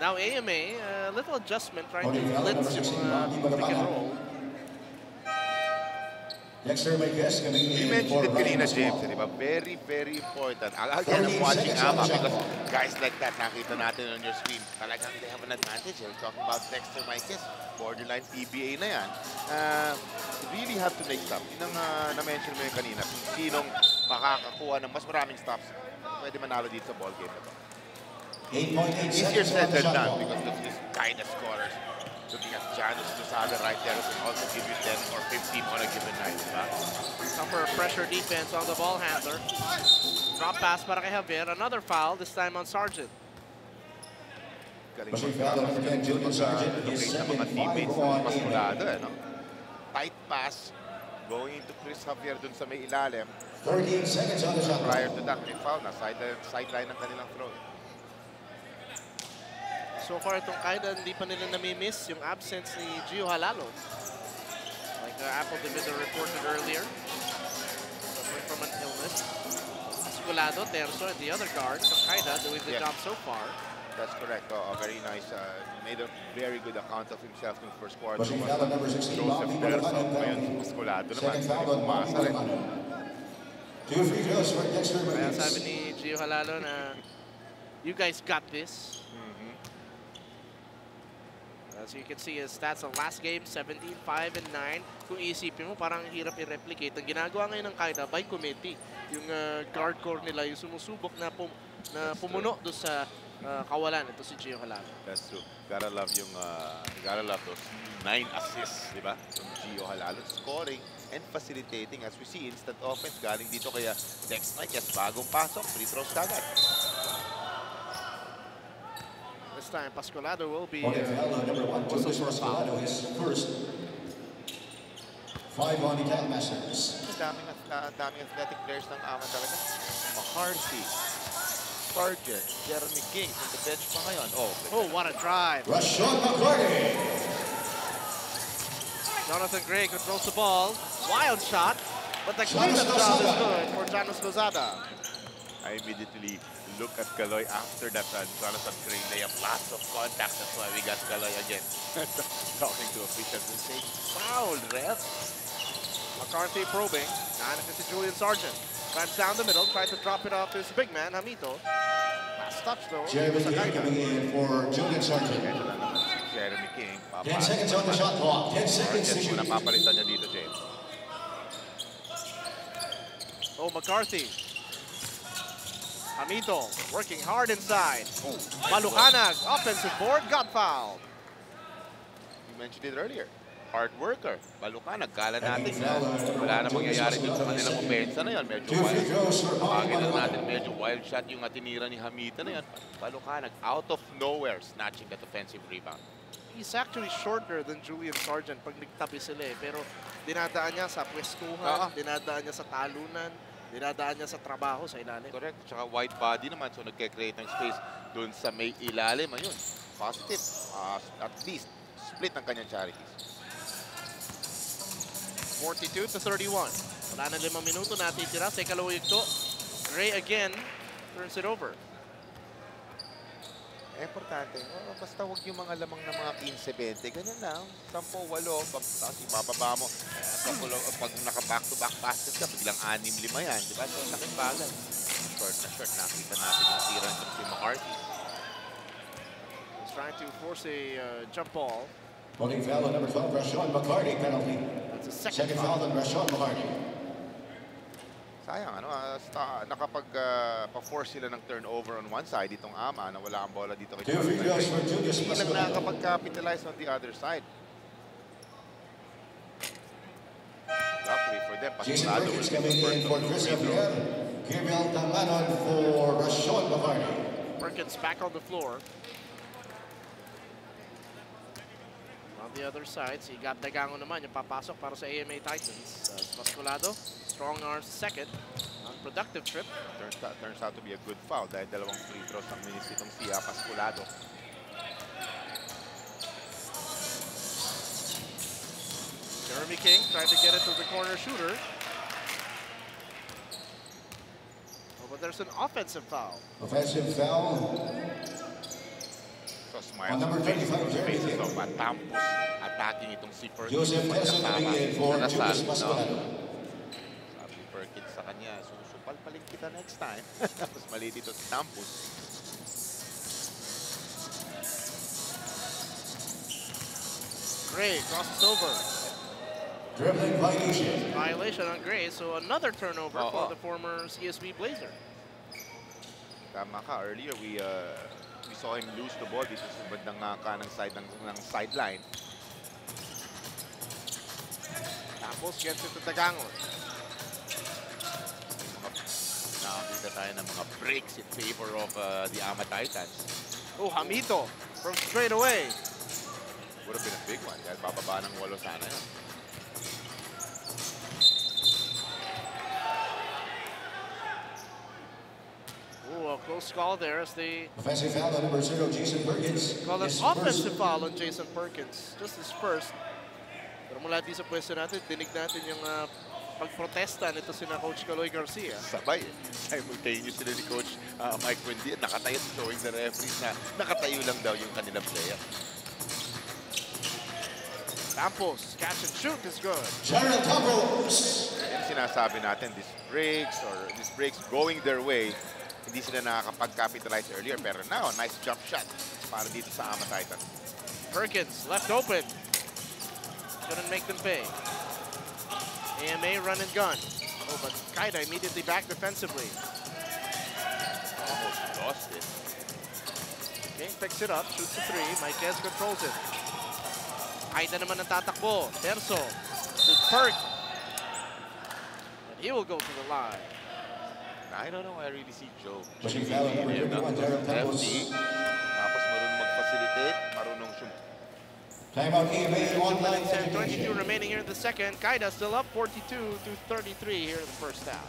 Now AMA, a little adjustment trying to blitz yung pick and roll. Dexter Marquez coming You in for mentioned it kanina, Ryan James, Small. di ba? Very, very important. Again, I'm watching 14 seconds on AMA the shot because clock. guys like that, nakita natin on your screen, talagang they have an advantage. We're talking about Dexter Marquez, borderline PBA na yan. Really have to make stops. Yun ang na-mention mo yung kanina. Kung sinong makakakuha ng mas maraming stops, pwede manalo dito sa ball game na to. 8.8 Easier seconds said on the than shot done clock. because look, this Caida scorers. Looking at Janus Lozada right there can also give you 10 or 15 on a given night. Diba? Tougher pressure defense on the ball handler. Drop pass para kay Javier. Another foul, this time on Sargent. Galing Pushing foul on 10, Julian Sargent. His locate ng mga second teammates foul ng on Pasculado. No? Tight pass going into Chris Javier dun sa may ilalim. 13 seconds on the shot clock. Prior to that, may foul na. Sideline ng kanilang throw. So far, itong Caida, hindi pa nila nami-miss yung absence ni Gio Halalo. Like Apple Divider reported earlier. Suffering from an illness. Pasculado, Terzo, and the other guards from Caida doing the job so far. That's correct. Very nice. Made a very good account of himself in the first quarter. Pushing foul on number 16, Bobby Terzo. Balacano. Ngayon, Pasculado naman. Second foul on Bobby Umasa rin. Balacano. 2 free throws for Dexter Kaya Marquez. sabi ni Gio Halalo na, you guys got this. As you can see, his stats on last game, 17, 5, and 9. Kung iisipin mo, parang hirap i-replicate. Ang ginagawa ngayon ng Caida by committee, yung guard core nila, yung sumusubok na, pumuno doon sa kawalan. Ito si Gio Halalo. That's true. Gotta love those 9 assists, di ba? From Gio Halalo. Scoring and facilitating. As we see, instant offense galing dito kaya Dex Marquez, bagong pasok, free throws kagad. This time, Pasculado will be Number 1, Julius Pasculado, his first 5 on the Cal Masters. Daming athletic players ng AMA talaga. McCarthy, Sargent, Jeremy King from the bench pa ngayon. Oh, what a drive. Rashawn McCarty. Jonathan Gray controls the ball. Wild shot, but the cleanup job is good for Janus Lozada. I immediately look at Galoy after that Jonathan Gray layup. Lots of contact. That's why we got Galoy again. Talking to officials and saying, foul, ref. McCarthy probing. Nahanap si Julian Sargent. Drives down the middle, tries to drop it off his big man, Hamito. Last touch though. Jeremy King coming in for Julian Sargent. Jeremy King. 10 seconds on the shot clock. 10 seconds to shoot. Napapalitan niya dito, James. Oh, McCarthy. Hamito working hard inside. Malucanag, offensive board, got fouled. You mentioned it earlier. Hard worker. Malucanag, kala natin na wala na mangyayari dun sa kanilang opensa na yun. Medyo medyo wild shot yung tinira ni Hamita na yun. Malucanag, out of nowhere, snatching that offensive rebound. He's actually shorter than Julian Sargent pag nagtabi sila eh. Pero dinadaan niya sa pwestuhan, dinadaan niya sa talunan, dinadaan niya sa trabaho sa ilalim. Correct. Tsaka wide body naman, so nagke-create ng space dun sa may ilalim. Ayun, positive. At least, split ng kanyang charities. 42-31. Wala na 5 minuto natitira sa ikalawang yugto. Gray again turns it over. Importante, basta huwag yung mga lamang ng mga 15-20. Ganyan lang. 10-8. Tapos ibababa mo. Pag naka-back-to-back basket ka, biglang 6-5 yan. Diba? So, sakit bagay. Short na short. Nakita natin yung tira ng si McCarthy. He's trying to force a jump ball. Holding foul on number 12, Rashawn McCarty, penalty. That's a second foul on Rashawn McCarty. Sayang, nakapag-force sila ng turnover on one side, itong AMA, na wala ang bola dito kay Two free throws for Julius Hindi lang Pasculado. nakakapag-capitalize on the other side. Luckily for them, Jason Pasculado Perkins will coming in for Chris Javier. Gabriel Tamanon for Rashawn McCarty. Perkins back on the floor. On the other side, si Gab Dagango naman yung papasok para sa AMA Titans. Pasculado, strong arms second. Unproductive trip. Turns out to be a good foul dahil dalawang free throws ang minis itong si Pasculado. Jeremy King trying to get it to the corner shooter. Oh, but there's an offensive foul. Offensive foul. So, smile. On number 25, Jeremy King. So, matampos attacking itong si Perkins. Joseph Teso coming in for Julius Pasculado. sa kanya, susupal paling kita next time. Mas mali dito si Campos. Gray crosses over. Dribbling violation. Violation on Gray, so another turnover for the former CSB Blazer. Tama ka, earlier we saw him lose the ball dito sa bandang kanang side ng sideline. Tapos gets it to Tagangon. Nakakita tayo ng mga breaks in favor of the Ama Titans. Oh, Hamito from straight away. Would have been a big one. Dahil bababa ng 8 sana yun. Oh, a close call there as they Offensive foul on number 0, Jason Perkins. call an His offensive first. foul on Jason Perkins. Just his first. Pero mula di sa pwesto natin, dinig natin yung pagprotesta nito sina Coach Caloy Garcia. Sabay. Simultaneous sila ni Coach Mike Wendy. Nakatayo showing the referees na nakatayo lang daw yung kanilang player. Campos, catch and shoot is good. Gerald Campos. Yan sinasabi natin, these breaks going their way. Hindi sila nakakapag-capitalize earlier. Pero now, nice jump shot para dito sa Ama Titan. Perkins left open. Couldn't make them pay. AMA run and gun. Oh, but Caida immediately back defensively. Almost lost it. Okay, picks it up, shoots a 3. Maikez controls it. Caida naman ang tatakbo. Terzo to Perk. And he will go to the line. I don't know, I really see Joe. Pushing foul on number 21, Gerald Campos. Lefty. Tapos marunong mag-facilitate, marunong shoot. Timeout AMA online 22 education. remaining here in the second. Caida still up 42 to 33 here in the first half.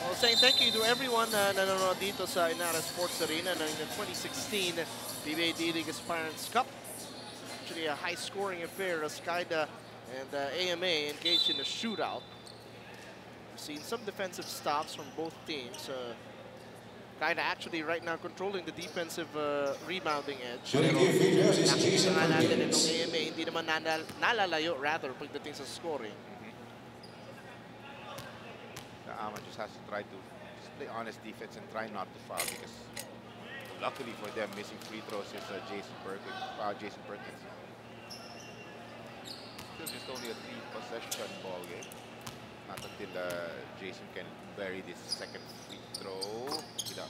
Well, saying thank you to everyone na nanonood dito sa YNARES Sports Arena ng 2016 PBA D-League Aspirants Cup. Actually a high-scoring affair as Caida and AMA engaged in a shootout. We've seen some defensive stops from both teams. Caida actually right now controlling the defensive rebounding edge. Shooting give free throws is Jason Nakikita nga natin itong Perkins. AMA hindi naman nalalayo rather pagdating sa scoring. The Ama just has to try to just play honest defense and try not to foul because luckily for them, missing free throws is Jason Perkins. Still just only a 3-possession ball game. Not until Jason can bury this second free throw. He does.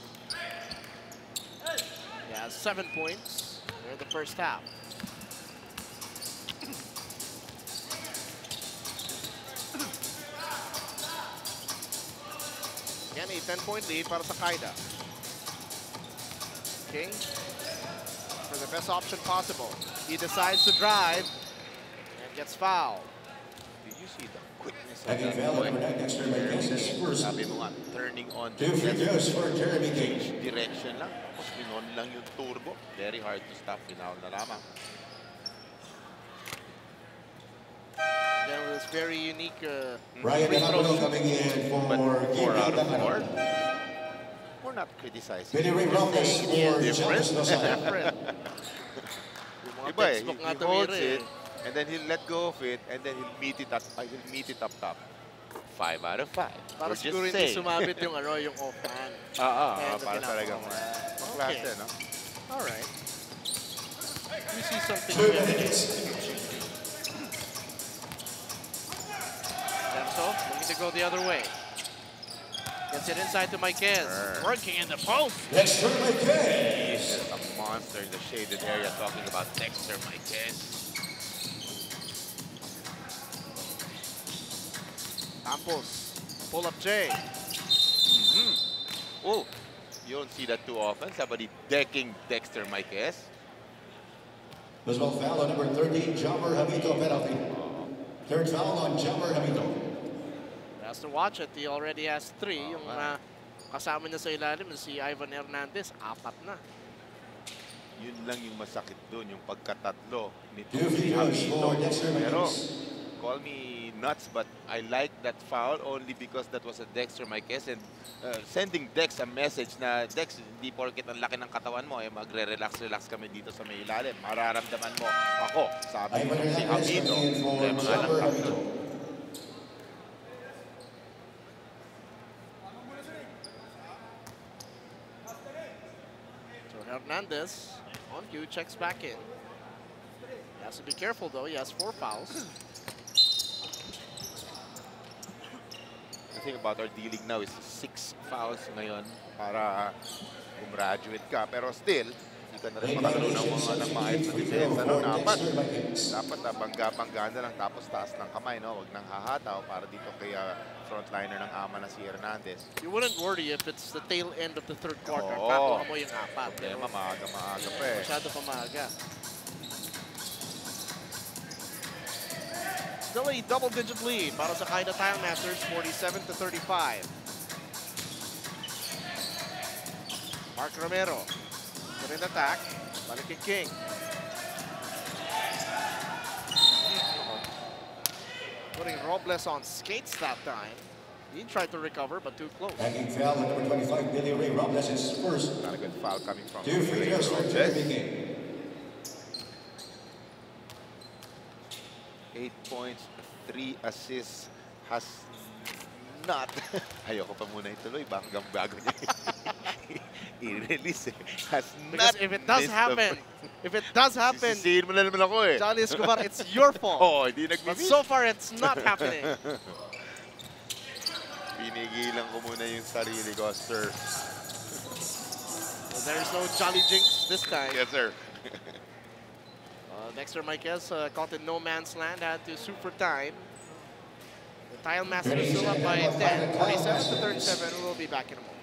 Yeah, 7 points in the first half. Again, a 10-point lead para sa Caida. King for the best option possible. He decides to drive and gets fouled. Did you see the quickness of Taking that foul boy? number 9, Dexter Marquez. His first. Sabi mo nga, turning on. 2 free throws for Jeremy King. Change direction lang. Tapos pinon lang yung turbo. Very hard to stop. Pinaul na lamang. There was very unique Ryan free throw Delacono shoot. coming in for But 4 out of 4. Delacono. We're not criticizing. Billy Ray Robles for different. Jonas Lozano. Different. Yung mga Iba eh, textbook nga he to holds eh. it, and then he'll let go of it, and then he'll meet it up top. 5 out of 5. Para We're siguro just hindi saying. sumabit yung yung offhand. Para Kaya talagang klase, no? Alright. We see something 2 here. minutes. Temso looking to go the other way. Gets it inside to Maikez. Working in the post. Dexter Marquez. He's a monster in the shaded area talking about Dexter Marquez. Campos. Pull up J. Oh, you don't see that too often. Somebody decking Dexter Marquez. As well, foul on number 13, Jammer Hamito penalty. Third foul on Jammer Hamito. Has to watch it. He already has 3. Yung kasama niya sa ilalim si Ivan Hernandez, 4 na. Yun lang yung masakit doon, yung pagkatatlo ni 2 free throws Hamito. for Dexter Pero Marquez. call me nuts, but I like that foul only because that was a Dexter Marquez, and sending Dex a message na, Dex, hindi porket ang laki ng katawan mo, magre-relax kami dito sa may ilalim. Mararamdaman mo ako, sabi ko si Hamito, problema nga ng tatlo. So Hernandez on cue, checks back in. He has to be careful though, he has 4 fouls. The thing about our D-League now is 6 fouls ngayon para gumraduate ka. Pero still, hindi ka na rin makatalo ng maayos na defense. Dapat bangga-bangga na lang tapos taas ng kamay, no? Huwag nang hahataw para dito kay frontliner ng ama na si Hernandez. You wouldn't worry if it's the tail end of the third quarter. Pakuha mo yung 4. Problema, maaga pa eh. Masyado pa maaga. Still a double-digit lead para sa Caida Tilemasters, 47-35. Mark Romero, good in attack. Balik kay King. Putting Robles on skates that time. He tried to recover, but too close. Tagging foul on number 25, Billy Ray Robles is first. Not a good foul coming from 2 free throws for Jeremy King. 8 points, 3 assists, has not. Ayoko pa muna ituloy, hanggang bago niya i-release eh. Has Because not. if it does happen, sisihin mo na naman ako eh. Johnny Escobar, it's your fault. Oo, hindi But nag-miss. so far, it's not happening. Pinigilan ko muna yung sarili ko, sir. So there's no Jolly Jinx this time. Yes, sir. Dexter Marquez caught in no man's land, had to sue for time. The Tilemasters still up by 10, 47-37. We'll be back in a moment.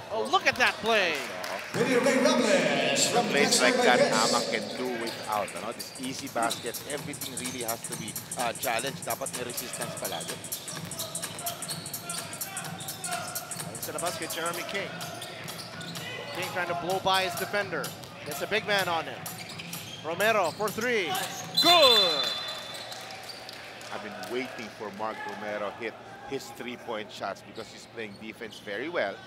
Oh, look at that play! Billy Ray Robles from Plays like that, Dexter Ama Marquez. can do without. This easy baskets, everything really has to be challenged. Dapat may resistance palagi. Into the basket, Jeremy King. King trying to blow by his defender. Gets a big man on him. Romero for 3. Good! I've been waiting for Mark Romero hit his 3-point shots because he's playing defense very well.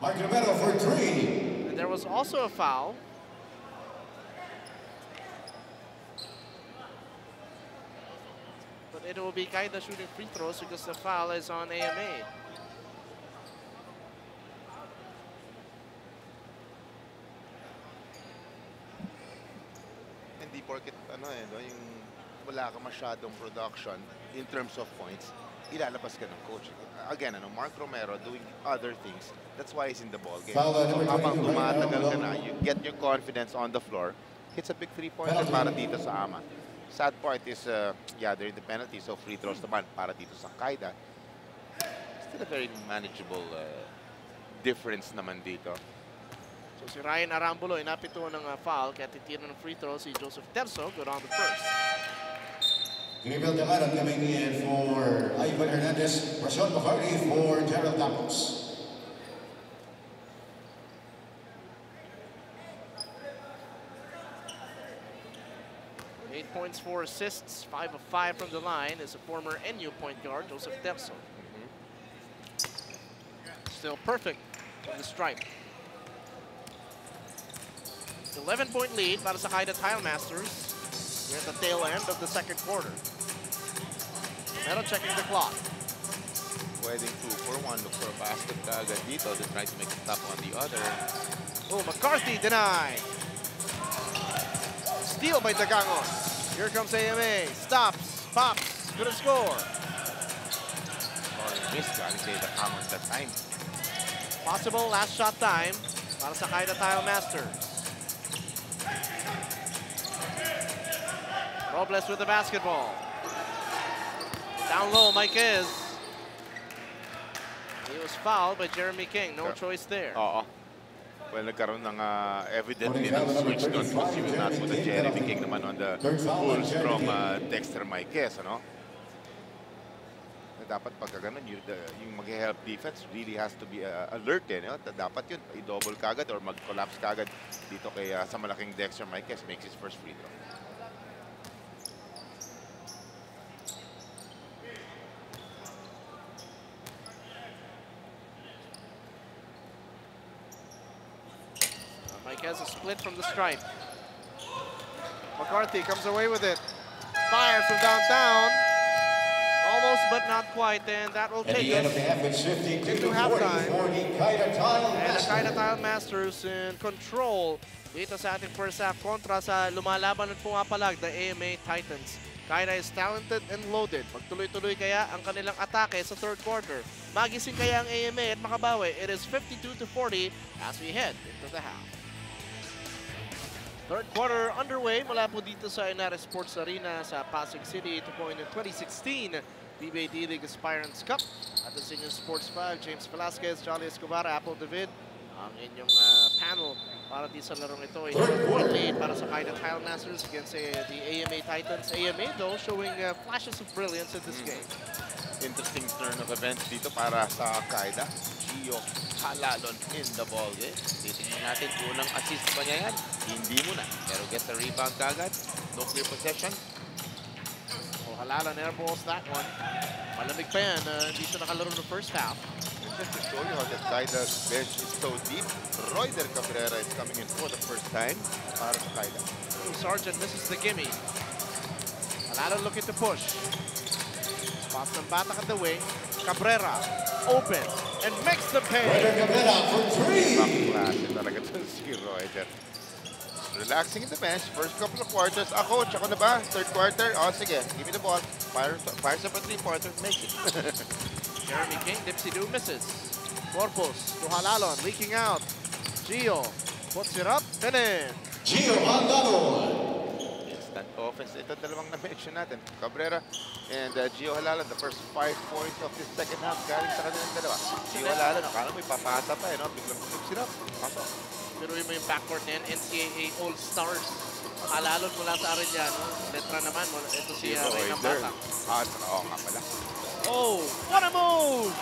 Mark Romero for 3. And there was also a foul. But it will be Caida shooting free throws because the foul is on AMA. Hindi porket yung wala ka masyadong production in terms of points, ilalabas ka ng coach. Again, Mark Romero doing other things. That's why he's in the ball game. Foul on So number habang 22, tumatagal ka Ryan na, you get your confidence on the floor, hits a big 3-pointer para dito sa Ama. Sad part is, yeah, they're in the penalty, so free throws naman para dito sa Caida. Still a very manageable difference naman dito. So si Ryan Arambulo, inapituan ng foul, kaya titira ng free throw si Joseph Terzo, good on the first. Gabriel Damaran coming in for Ivan Hernandez. Rashawn McCarty for Gerald Campos. 8 points, 4 assists, 5 of 5 from the line is a former NU point guard, Joseph Terzo. Still perfect from the stripe. 11-point lead para sa Caida Tilemasters. We're at the tail end of the second quarter. Romero checking the clock. Pwedeng 2 for 1. Look for a basket agad dito. They try to make it stop on the other. Oh, McCarthy denied. Steal by Dagangon. Here comes AMA. Stops, pops, gonna score. Oh, missed. Galing kay the comment that time. Possible last shot time para sa Caida Tilemasters. Robles with the basketball. Down low, Marquez. He was fouled by Jeremy King. No choice there. Oo. Well, nagkaroon ng evidently ng switch doon because he will not put a Jeremy King naman on the pulls from Dexter Marquez, ano? dapat pagka ganun, yung mag-help defense really has to be alert no? Dapat yun, i-double kagad or mag-collapse kagad dito kay sa malaking Dexter Marquez makes his first free throw. Mike has a split from the stripe. McCarthy comes away with it. Fires from downtown. Almost, but not quite. And that will take us into halftime. And the Caida Tile Masters in control dito sa ating first half kontra sa lumalaban at pumapalag, the AMA Titans. Caida is talented and loaded. Magtuloy-tuloy kaya ang kanilang atake sa third quarter. Magising kaya ang AMA at makabawi. It is 52-40 as we head into the half. Third quarter underway mula po dito sa YNARES Sports Arena sa Pasig City. Ito po in the 2016 PBA D-League Aspirants Cup. At ang inyong Sports 5, James Velasquez, Charlie Escobar, Apple David. Ang inyong panel para di sa larong ito ay lead para sa Caida Tile Masters against the AMA Titans. AMA though showing flashes of brilliance in this game. Interesting turn of events dito para sa Caida. Gio Halalon in the ball game. Titingnan natin unang assist pa niya yan. Hindi muna. Pero gets a rebound kagad. No clear possession. Oh, Halalon airballs that one. Malamig pa yan. Hindi siya nakalaro ng first half. Just to show you how the Caida's bench is so deep, Royder Cabrera is coming in for the first time para sa Caida. Oh, Sargent misses the gimme. Halalon looking to push. Pass ng Batak at the wing. Cabrera open and makes the pay. Cabrera for three. Klase talaga ito si Royder. Relaxing in the bench. First couple of quarters. Coach, ako na ba? Third quarter? Oh, sige. Give me the ball. Fires up at three-quarter. Make it. Jeremy King, dipsy-do misses. Corpus to Halalon, leaking out. Gio puts it up and in. Gio Halalon. Instant offense. Ito dalawang na-mention natin. Cabrera and Gio Halalon. The first 5 points of this second half galing sa kanilang dalawa. Gio Halalon, akala mo ipapasa pa no? Biglang flips it up. Pasok. Pero yung may backcourt na yan, NCAA All-Stars. Halalon mula sa Arellano. Letra naman, ito si Reynang Batak. Oo nga pala. Oh, what a move!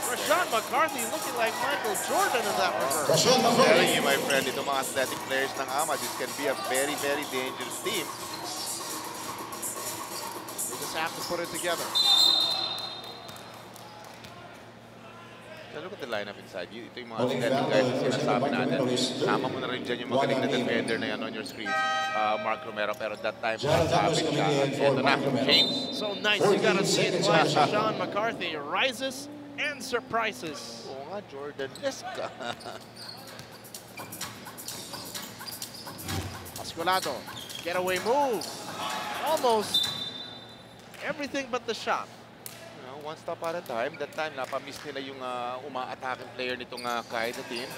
Rashawn McCarthy looking like Michael Jordan in that reverse. Telling you, my friend, itong mga athletic players ng AMA, this can be a very, very dangerous team. They just have to put it together. So look at the lineup inside. Ito yung mga athletic guys na sinasabi natin. Sama mo na rin dyan yung magaling na defender na yan on your screens. Mark Romero, pero that time, sabi siya. Ito na, James. So nice, you gotta see it twice. Rashawn McCarthy rises and surprises. Oo nga, Jordan-esque ka. Pascualado, getaway move. Almost everything but the shot. One stop at a time. That time, napamiss nila yung uma-attacking player nitong Caida team.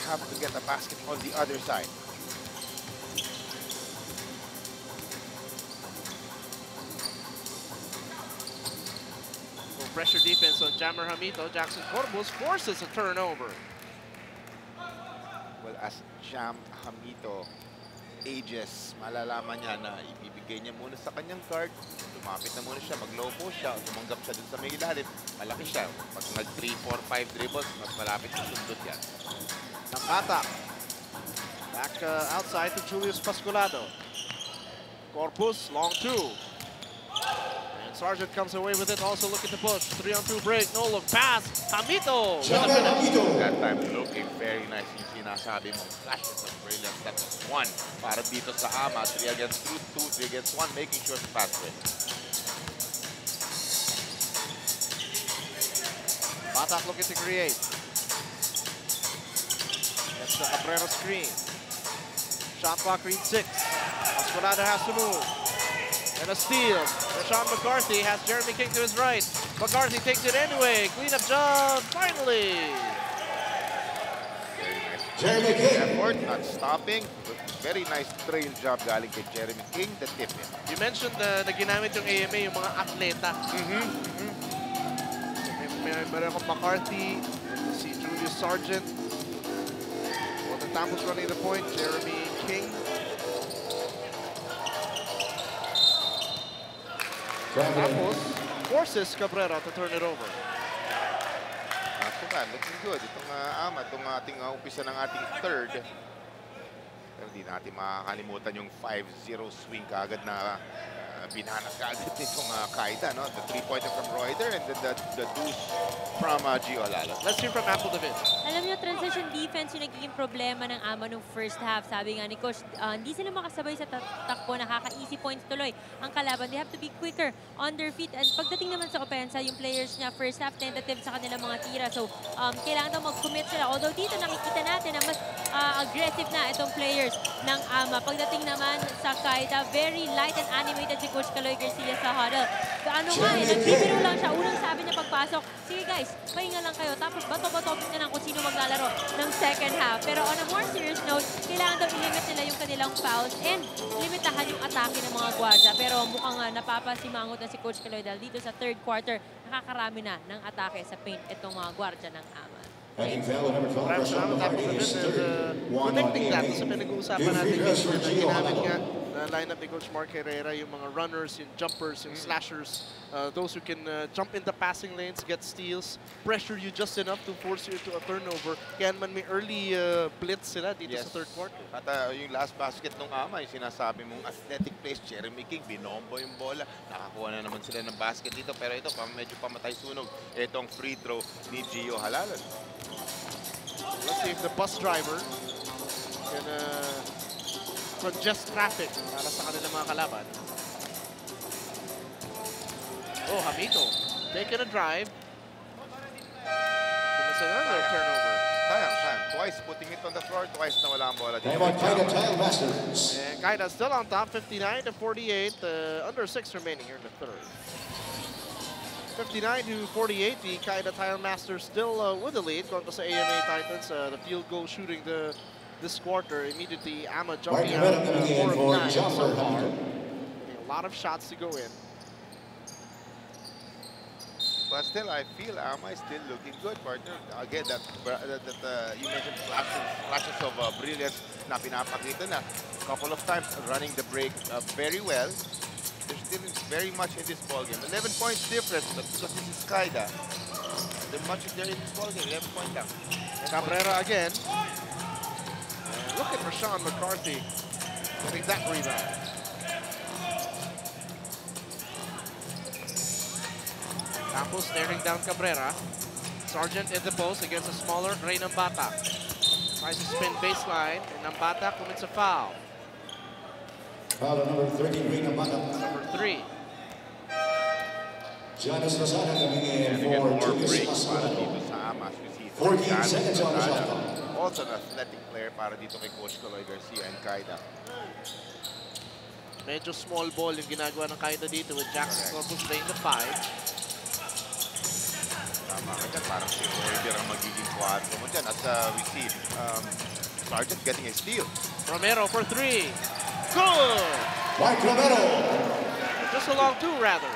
Have to get a basket on the other side. Pressure defense on Jammer Hamito. Jackson Corbus forces a turnover. Well, as Jam Hamito ages, malalaman niya na ibibigay niya muna sa kanyang guard. Lumapit na muna siya, mag-low post siya, tumanggap siya dun sa may ilalim. Malaki siya. Pag nag-3, 4, 5 dribbles, mas malapit na sundot yan. Batak. Back outside to Julius Pascualado. Corpus, long two. And Sargent comes away with it, also looking to push. 3-on-2 break, no look pass. Hamito! That time looking very nice. Yung sinasabi mong flashes of brilliance. That was one para dito sa AMA. 3 against 2, 2, 3 against 1, making sure to pass it. Batak looking to create. That's the Cabrera screen. Shot clock reads 6. Pascualado has to move. And a steal. Rashawn McCarthy has Jeremy King to his right. McCarthy takes it anyway. Cleanup job, finally. Very nice. Jeremy King. Effort, not stopping. Very nice trail job galing kay Jeremy King, the tip niya. You mentioned na ginamit yung AMA, yung mga atleta. Meron akong McCarthy, si Julius Sargent. Well, the Tampos running the point, Jeremy King. Tapos, forces Cabrera to turn it over. Not too bad. Looking good. Itong Ama, itong ating umpisa ng ating third. Pero di natin makakalimutan yung 5-0 swing kaagad na binana kaagad nitong Caida, no? The three-pointer from Reuter and then the deuce from Gio Alala. Let's hear from Apple David. Alam niyo, transition defense yung nagiging problema ng Ama nung first half. Sabi nga ni Coach, hindi sila makasabay sa takbo, nakaka-easy points tuloy ang kalaban. They have to be quicker on their feet. And pagdating naman sa opensa, yung players niya, first half tentative sa kanilang mga tira. So, kailangan daw mag-commit sila. Although dito nakikita natin na mas aggressive na itong players ng Ama. Pagdating naman sa Caida, very light and animated si Coach Kaloy Garcia sa huddle. Ano nga nagbibiro lang siya. Unang sabi niya pagpasok, sige guys, pahinga lang kayo. Tapos bato-batopin na lang kung sino maglalaro ng second half. Pero on a more serious note, kailangan daw i-limit nila yung kanilang fouls and limitahan yung atake ng mga gwardiya. Pero mukhang napapasimangot na si Coach Kaloy dahil dito sa third quarter, nakakarami na ng atake sa paint itong mga gwardiya ng Ama. Maraming salamat tayo po connecting that sa pinag-uusapan natin na ginamit nga na lineup ni Coach Mark Herrera, yung mga runners, yung jumpers, yung slashers, those who can jump in the passing lanes, get steals, pressure you just enough to force you into a turnover. Kaya man may early blitz sila dito sa third quarter. At yung last basket ng Ama, yung sinasabi mong athletic plays, Jeremy King, binombo yung bola, nakakuha na naman sila ng basket dito, pero ito, medyo pamatay sunog. Itong free throw ni Gio Halalan. Let's see if the bus driver can congest traffic para sa kanilang mga kalaban. Oh, Hamito taking a drive. It's another turnover. Sayang. Twice putting it on the floor, twice na wala ang bola dito. And Caida still on top, 59-48, under 6 remaining here in the third. 59-48, the Caida Tile Masters still with the lead. Going to sa AMA Titans, the field goal shooting this quarter. Immediately, Ama jumping out 4 of 9 so far. A lot of shots to go in. But still, I feel Ama is still looking good, partner. Again, that you mentioned flashes of brilliance na pinapakita na. A couple of times running the break very well. They're still very much in this ballgame. 11 points difference, but because this is Caida, they're much in this ballgame. 11 points down. Cabrera again. And look at Rashawn McCarthy getting that rebound. Campos staring down Cabrera. Sargent in the post against a smaller Ray Nambata. Tries to spin baseline, and Nambata commits a foul. Foul number 13, Ray Nambata. Number 3. Giannis Rosada coming in for Julius Mascaro. 14 seconds on the shot clock. Also an athletic player para dito kay Coach Kaloy Garcia and Caida. Medyo small ball yung ginagawa ng Caida dito with Jackson Corpus playing the 5. Tama ka dyan, parang si Royder ang magiging kwadro mo dyan. At we see Sargent getting a steal. Romero for 3. Good! Mark Romero. Just a long 2 rather.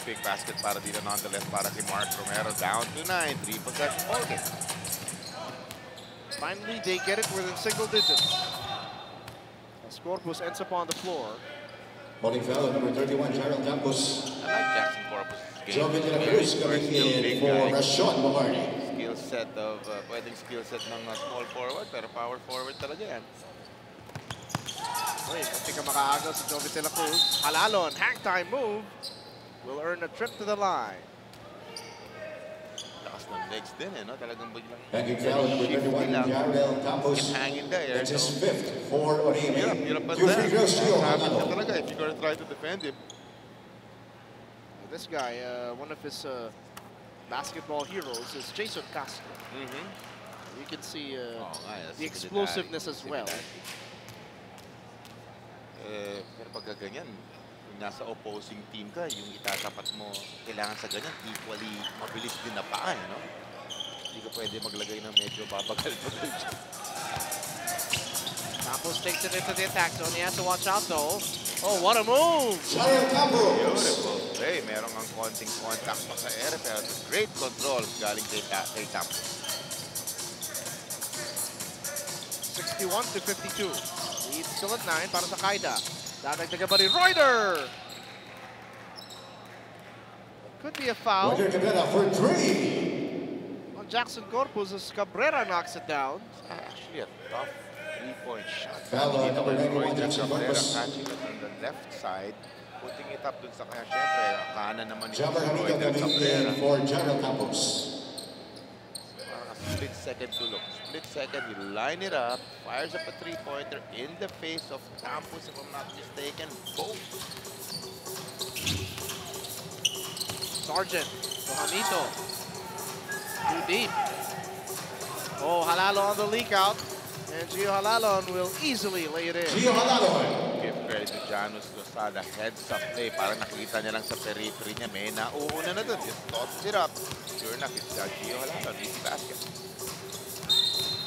Big basket para dito nonetheless para si Mark Romero. Down to 9, 3 possession ballgame. Finally, they get it within single digits. As Corpus ends up on the floor. Holding foul number 31, Gerald Campos. I like Jackson Corpus' game. Joven de la Cruz coming in for Rashawn McCarthy. Skill set of, pwedeng skill set ng small forward, pero power forward talaga yan. Wait, hindi ka makaagal si Joven de la Cruz. Halalon, hang time move. Will earn a trip to the line. Lakas ng legs din no? Talagang biglang Hanging foul number 31, Gerald Campos. hang in there. That's his 5th for Orime. Hirap pa Two free throws, Gio Sabi Alala. ka talaga if you're gonna try to defend him. This guy, one of his basketball heroes is Jason Castro. You can see the explosiveness as well. Pero pagka ganyan, kung nasa opposing team ka, yung itatapat mo, kailangan sa ganyan, equally mabilis din na paa, no? Hindi ka pwede maglagay ng medyo babagal-bagal dyan. Campos takes it into the attack zone. He has to watch out though. Oh, what a move! Beautiful play. Merong ang konting contact pa sa ere, pero great control galing kay Campos. 61-52. Lead still at 9 para sa Caida. Dadagdagan pa rin Reuter! Could be a foul Roger Cabrera for 3. on Jackson Corpus as Cabrera knocks it down. Actually, a tough three-point shot. Foul on number 91, Jackson Cabrera Corpus. catching it on the left side, putting it up dun sa kanya. Siyempre, kanan naman ni Jammer Hamito Roy del coming Cabrera. in for General Campos. Parang a split second to look. Split second, you line it up, fires up a three-pointer in the face of Campos, if I'm not mistaken. Both. Sargent to Hamito. Too deep. Oh, Halalo on the leak out. And Gio Halalon will easily lay it in. Gio Halalon. Give credit to Janus Losada. Heads up play. Parang nakita niya lang sa periphery niya. May nauuna na dun. Just toss it up. Sure enough, it's Gio Halalon. Easy basket.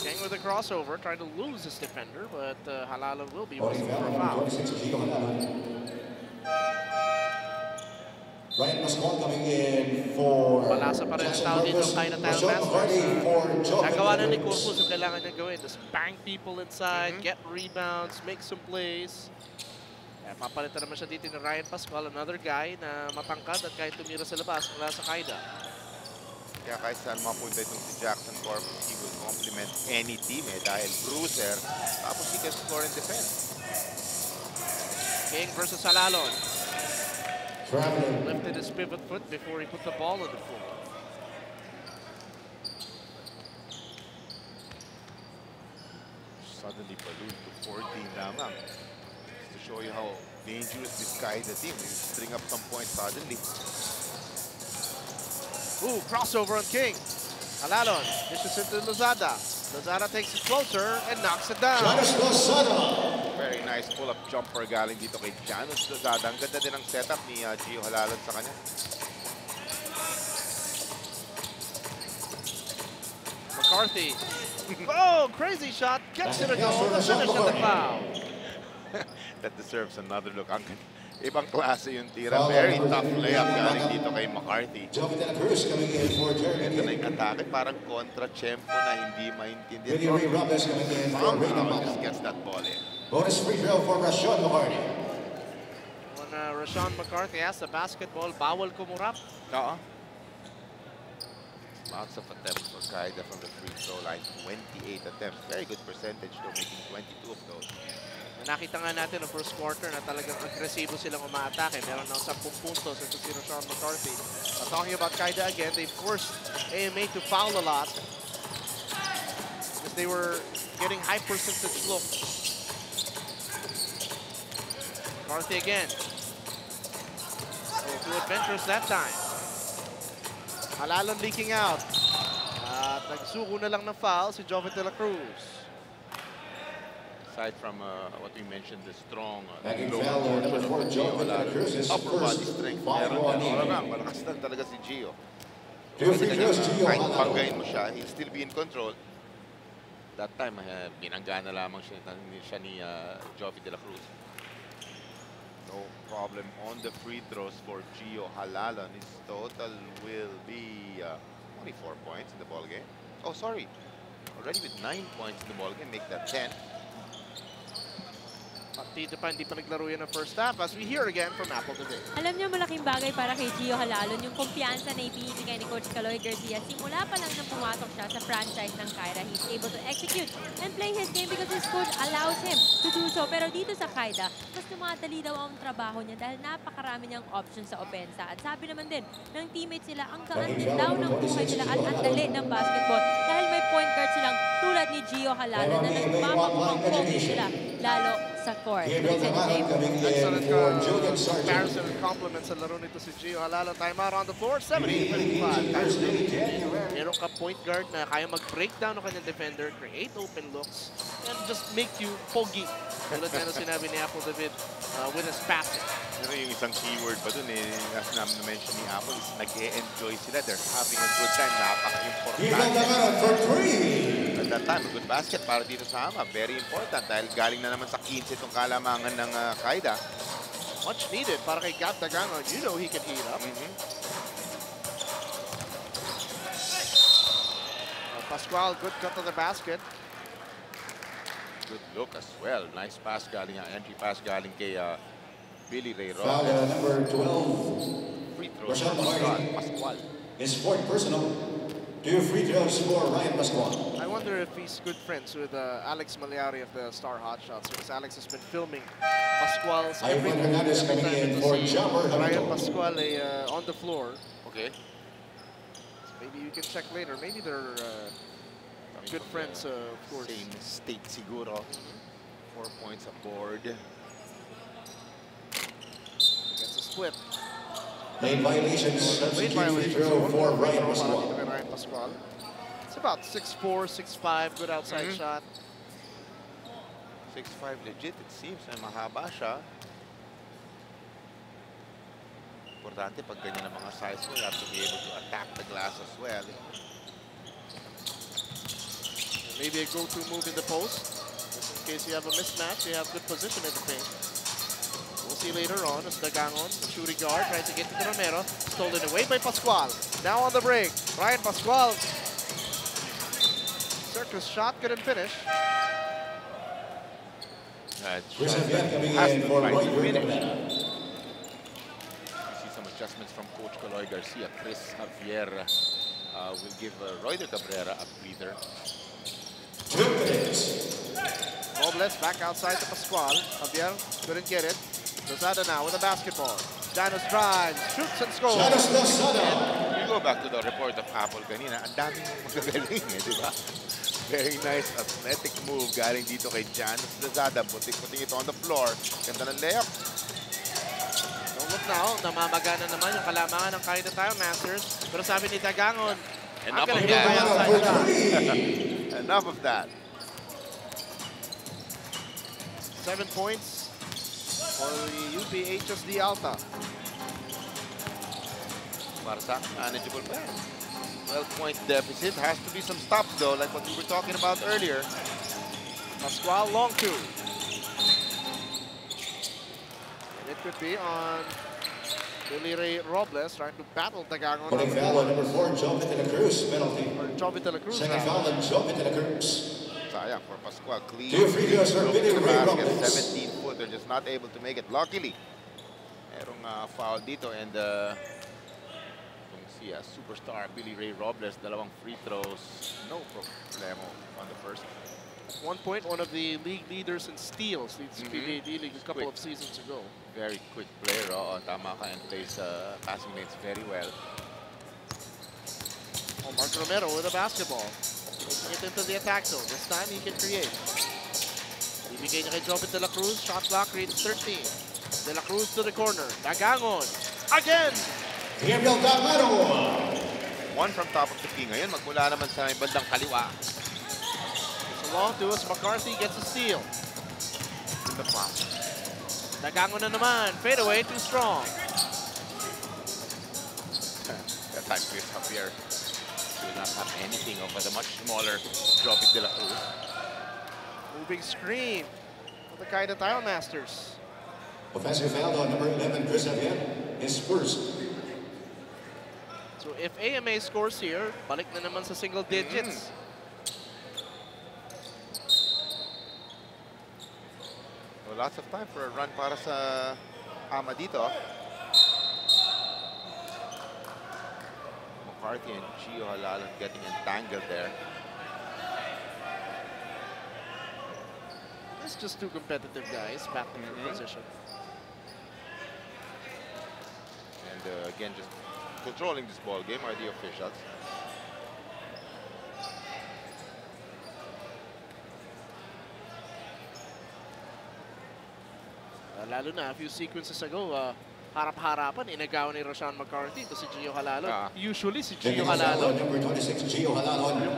King with a crossover, trying to lose his defender, but Halalon will be Only whistled for a foul, foul. 26, Gio Halalon. Ryan Pascual coming in for Malasa pa rin ang tao dito, Caida Tile Masters. Nagawa na ni Corpus yung kailangan niya gawin. Just bang people inside, get rebounds, make some plays. Kaya papalitan naman siya dito ni Ryan Pascual, another guy na matangkad at kaya tumira sa labas mula sa Caida. Kaya kahit saan mapunta itong si Jackson Corpus, he will complement any team dahil bruiser. Tapos he can score and defend. King versus Halalon. Traveling. Lifted his pivot foot before he put the ball on the floor. Suddenly ballooned to 14 lamang. Just to show you how dangerous this Caida team. They string up some points suddenly. Ooh, crossover on King. Halalon dishes it to Lozada. Lozada takes it closer and knocks it down. Janus Lozada. Very nice pull-up jumper galing dito kay Janus Lozada. Ang ganda din ang setup ni Gio Halalon sa kanya. McCarthy. Oh, crazy shot. Gets it a goal. The finish of the foul. That deserves another look. Ang ibang klase yung tira. Very tough layup galing dito kay McCarthy. Jovi de la Cruz coming in for Jeremy. Ito na yung atake. Parang kontra-tempo na hindi maintindihan. Vinny Ray Robles coming in for Reyna Somehow just Mata. gets that ball in. Bonus free throw for Rashawn McCarthy. When Rashawn McCarthy has the basketball, bawal kumurap. Oo. Lots of attempts for Caida from the free throw line. 28 attempts. Very good percentage though, making 22 of those. Nakita nga natin ng first quarter na talagang agresibo silang umaatake. Meron ng 10 puntos ito si Rashawn McCarthy. Talking about Caida again, they forced AMA to foul a lot because they were getting high percentage looks. McCarthy again. Oh, too adventurous that time. Halalon leaking out. At nagsuko na lang ng foul si Jovi de la Cruz. Aside from what we mentioned, the strong Backing low foul on number portion 4, of Gio Jovi de la Halalon. Cruz, his Upper body first strength. foul Meron on din. him. Wala nga, malakas lang talaga si Gio. Two free throws, Gio Kahit Halalon. panggain mo siya, he'll still be in control. That time, binanggana lamang siya ni Jovi de la Cruz. No problem on the free throws for Gio Halalon. His total will be only 4 points in the ballgame. Oh, sorry. Already with 9 points in the ballgame, make that 10. Dito pa, hindi pa naglaro yan ng first half as we hear again from Apple today. Alam niyo, malaking bagay para kay Gio Halalon yung kumpiyansa na ibinibigay ni Coach Caloy Garcia. Simula pa lang nang pumasok siya sa franchise ng Caida, he's able to execute and play his game because his coach allows him to do so. Pero dito sa Caida, mas tumatali daw ang trabaho niya dahil napakarami niyang options sa opensa. At sabi naman din ng teammates sila, ang gaan din daw ng buhay nila at ang dali ng basketball dahil may point guard silang tulad ni Gio Halalon na nagmamapang-pogi sila lalo sa court. Excellent comparison and compliments sa laro nito si Gio Halalon. Timeout on the floor, 70-55. Meron ka point guard na kaya mag-breakdown ng kanyang defender, create open looks, and just make you pogi. Tulad nga na sinabi ni Apple David with his passing. Pero yung isang keyword pa dun as na-mention ni Apple is nag-e-enjoy sila. They're having a good time. Napaka-importante. At that time, a good basket para dito sa Hama. Very important dahil galing na naman sa 15 itong kalamangan ng Caida. Much needed para kay Gab Dagano. You know he can heat up. Pascual, good cut to the basket. Good look as well. Nice pass galing, entry pass galing kay Billy Ray Foul Robles. number 12. Free throw throws Rashad for Martin. Pascual. His fourth personal. 2 free throws for Ryan Pascual. I wonder if he's good friends with Alex Maliari of the Star Hotshots, because Alex has been filming Pascual's every Ivan move, Hernandez every coming time in to for see Jammer Ryan Hamilton. Pascual on the floor. Okay. So maybe you can check later. Maybe they're good friends, of course. Same state siguro. 4 points aboard. Gets a split. Lane violations. Lane Substitute free violations. throw for Ryan Para Pascual. dito kay Ryan Pascual. It's about 6'4", 6'5", good outside shot. 6'5" legit, it seems. Mahaba siya. Importante pag ganyan ang mga size mo, you have to be able to attack the glass as well. Maybe a go-to move in the post. Just in case you have a mismatch, you have good position in the paint. We'll see later on as Dagangon, the shooting guard, tries to get to Romero. Stolen away by Pascual. Now on the break, Ryan Pascual. Circus shot, couldn't finish. Chris Javier coming Has in to for try Roy to finish. Cabrera. You see some adjustments from Coach Caloy Garcia. Chris Javier will give Roy Cabrera a breather. 2 minutes. Robles back outside to Pascual. Javier couldn't get it. Lozada now with the basketball. Janos drives, shoots and scores. Janos Lozada. You go back to the report of Apple kanina, ang daming magagaling di ba? Very nice athletic move galing dito kay Janos Lozada. Puting-puting ito on the floor. Ganda ng layup. Don't look now, namamagana naman yung kalamangan ng Caida Tile Masters. Pero sabi ni Dagangon, I'm gonna hit my outside shot. Enough of that. 7 points for the UPHSD Alta. Marsa, manageable pa. 12-point deficit. Has to be some stops though, like what we were talking about earlier. Pascual long two. And it could be on Billy Ray Robles trying to battle Dagangon. Putting foul on number 4, Jovit de la Cruz, penalty. Or Jovi de la Cruz. Second foul on Jovit de la Cruz. Sayang for Pascual. Clean. 2 free throws for Look to Billy the Ray basket, Robles. 17-footer, just not able to make it. Luckily, merong foul dito and kung si superstar Billy Ray Robles, dalawang free throws, no problemo on the first. At one point, one of the league leaders in steals, leads the PBA D-League a couple of seasons ago. Very quick player, tama ka, and plays passing lanes very well. Oh, Mark Romero with a basketball. Taking it into the attack zone. This time he can create. Ibigay niya kay Jovi de la Cruz. Shot clock reads 13. De la Cruz to the corner. Dagangon. Again! Gabriel Damaro. One from top of the key ngayon, magmula naman sa bandang kaliwa. It's a long to us. McCarthy gets a steal. In the pass. Dagangon na naman. Fade away, too strong. That time Chris Javier will not have anything over the much smaller Jovi de la Cruz. Moving screen for the Caida Tile Masters. Offensive foul on number 11, Chris Javier. His first. So if AMA scores here, balik na naman sa single digits. So lots of time for a run para sa Ama dito. McCarthy and Gio Halal getting entangled there. It's just two competitive guys battling for position. And again, just controlling this ball game are the officials. Lalo na a few sequences ago, harap-harapan, inagawan ni Rashawn McCarthy to si Gio Halalo. Usually si Gio Halalo Number 26, Gio Halal. yung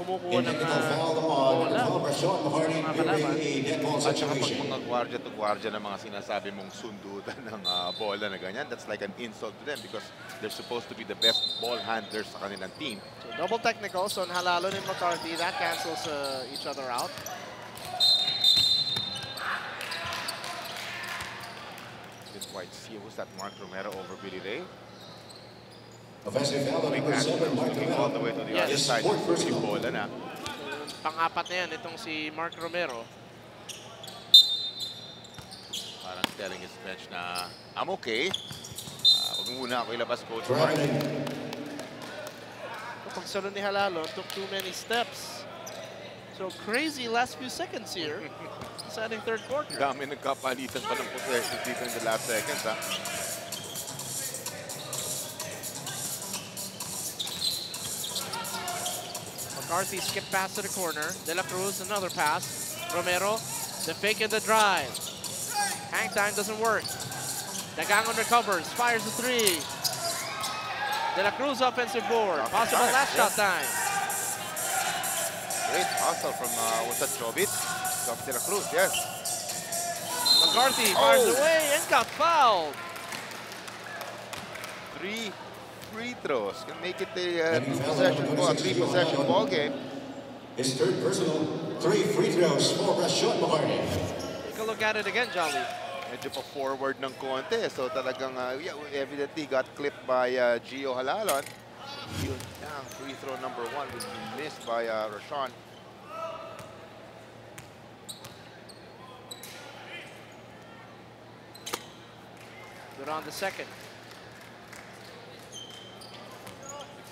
kumukuha ng Technical foul on Rashawn McCarthy during a dead ball At saka pag situation. mga gwardiya to gwardiya na mga sinasabi mong sundutan ng bola na ganyan, that's like an insult to them because they're supposed to be the best ball handlers sa kanilang team. So double technicals on Halalo and McCarthy. That cancels each other out. Didn't quite see, was that Mark Romero over Billy Ray? Offensive foul on number 7, Mark Looking all the way to the other Yes. side. Fourth personal. Bola na. Pang-apat na yan, itong si Mark Romero. Parang telling his bench na, I'm okay. Huwag mo muna ako ilabas, Coach Mark. Traveling. Pagsalo ni Halalon took too many steps. So crazy last few seconds here. Deciding third quarter. Dami nagkapalitan pa ng possession dito in the last seconds, ha? McCarthy skip pass to the corner. De La Cruz, another pass. Romero, the fake and the drive. Hang time doesn't work. Dagangon recovers, fires the three. De La Cruz offensive board. Possible last shot time. Great hustle from, was that Jovit? De La Cruz, yes. McCarthy fires away and got fouled. 3 free throws can make it a three-possession ball game. His third personal, 3 free throws for Rashawn McCarthy. Take a look at it again, Jolly. Medyo pa forward ng konti. So talagang evidently got clipped by Gio Halalon. Yun lang, free throw number 1 will be missed by Rashawn. Good on the second.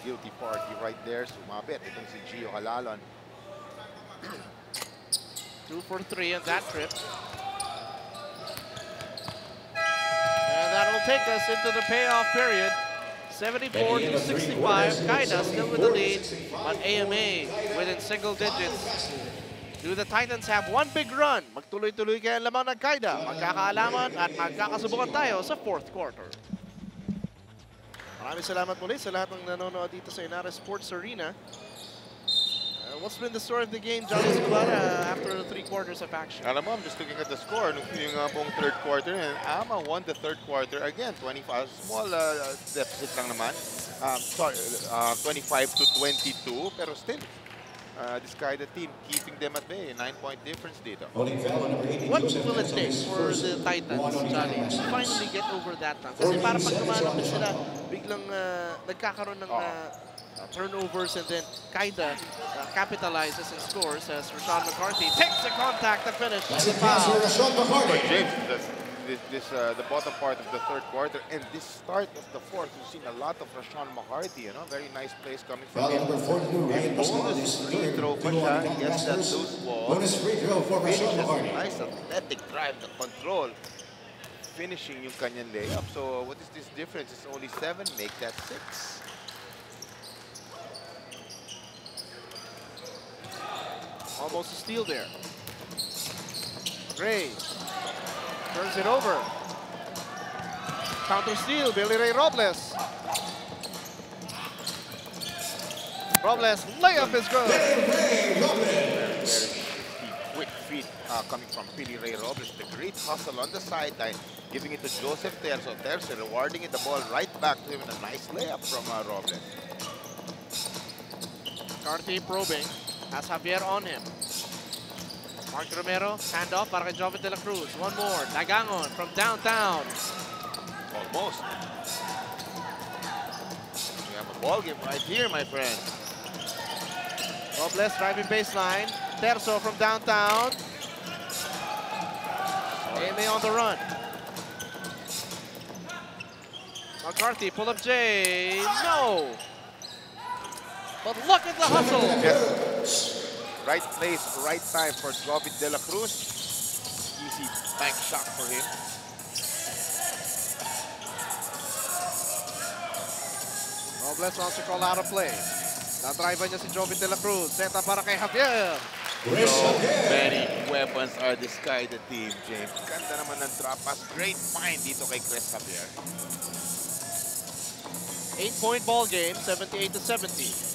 Guilty party right there. Sumabit itong si Gio Halalon. 2 for 3 on that trip. And that'll take us into the payoff period. 74-65. Caida still with the lead, but AMA within single digits. Do the Titans have one big run? Magtuloy-tuloy kaya lamang ng Caida. Magkakaalaman at magkakasubukan tayo sa fourth quarter. Maraming salamat muli sa lahat ng nanonood dito sa YNARES Sports Arena. What's been the story of the game, Johnny Escalera, after the 3 quarters of action? Alam mo, I'm just looking at the score. Yung buong third quarter, and AMA won the third quarter again. 25, small deficit lang naman. 25-22, pero still, this Caida team keeping them at bay. 9-point difference dito. What will it take for the Titans, Johnny, to finally get over that time? Kasi para pag lumalapit sila, biglang nagkakaroon ng turnovers, and then Caida capitalizes and scores as Rashawn McCarthy takes the contact to finish. But James, the bottom part of the third quarter and this start of the fourth, we've seen a lot of Rashawn McCarthy, you know, very nice plays coming from him. And bonus free throw pa siya, he gets that loose ball. Finishes a nice athletic drive, the control. Finishing yung kanyang layup. So what is this difference? It's only 7, make that 6. Almost a steal there. Gray turns it over. Counter steal, Billy Ray Robles. Robles, layup is good. Very quick feet coming from Billy Ray Robles. The great hustle on the sideline, giving it to Joseph Terzo. Terzo rewarding it, the ball right back to him, and a nice layup from Robles. McCarthy probing. Has Javier on him. Mark Romero, handoff para kay Jovit De La Cruz. One more. Dagangon from downtown. Almost. We have a ball game right here, my friend. Robles driving baseline. Terzo from downtown. Amy on the run. McCarthy, pull up J. No. But look at the hustle. Yes. Right place, right time for Jovit De La Cruz. Easy bank shot for him. Robles wants to call out a play. Na-drive niya si Jovit De La Cruz. Seta para kay Javier. So many weapons are this Caida team, James. Ganda naman ng drop pass. Great find dito kay Chris Javier. 8-point ball game, 78-70.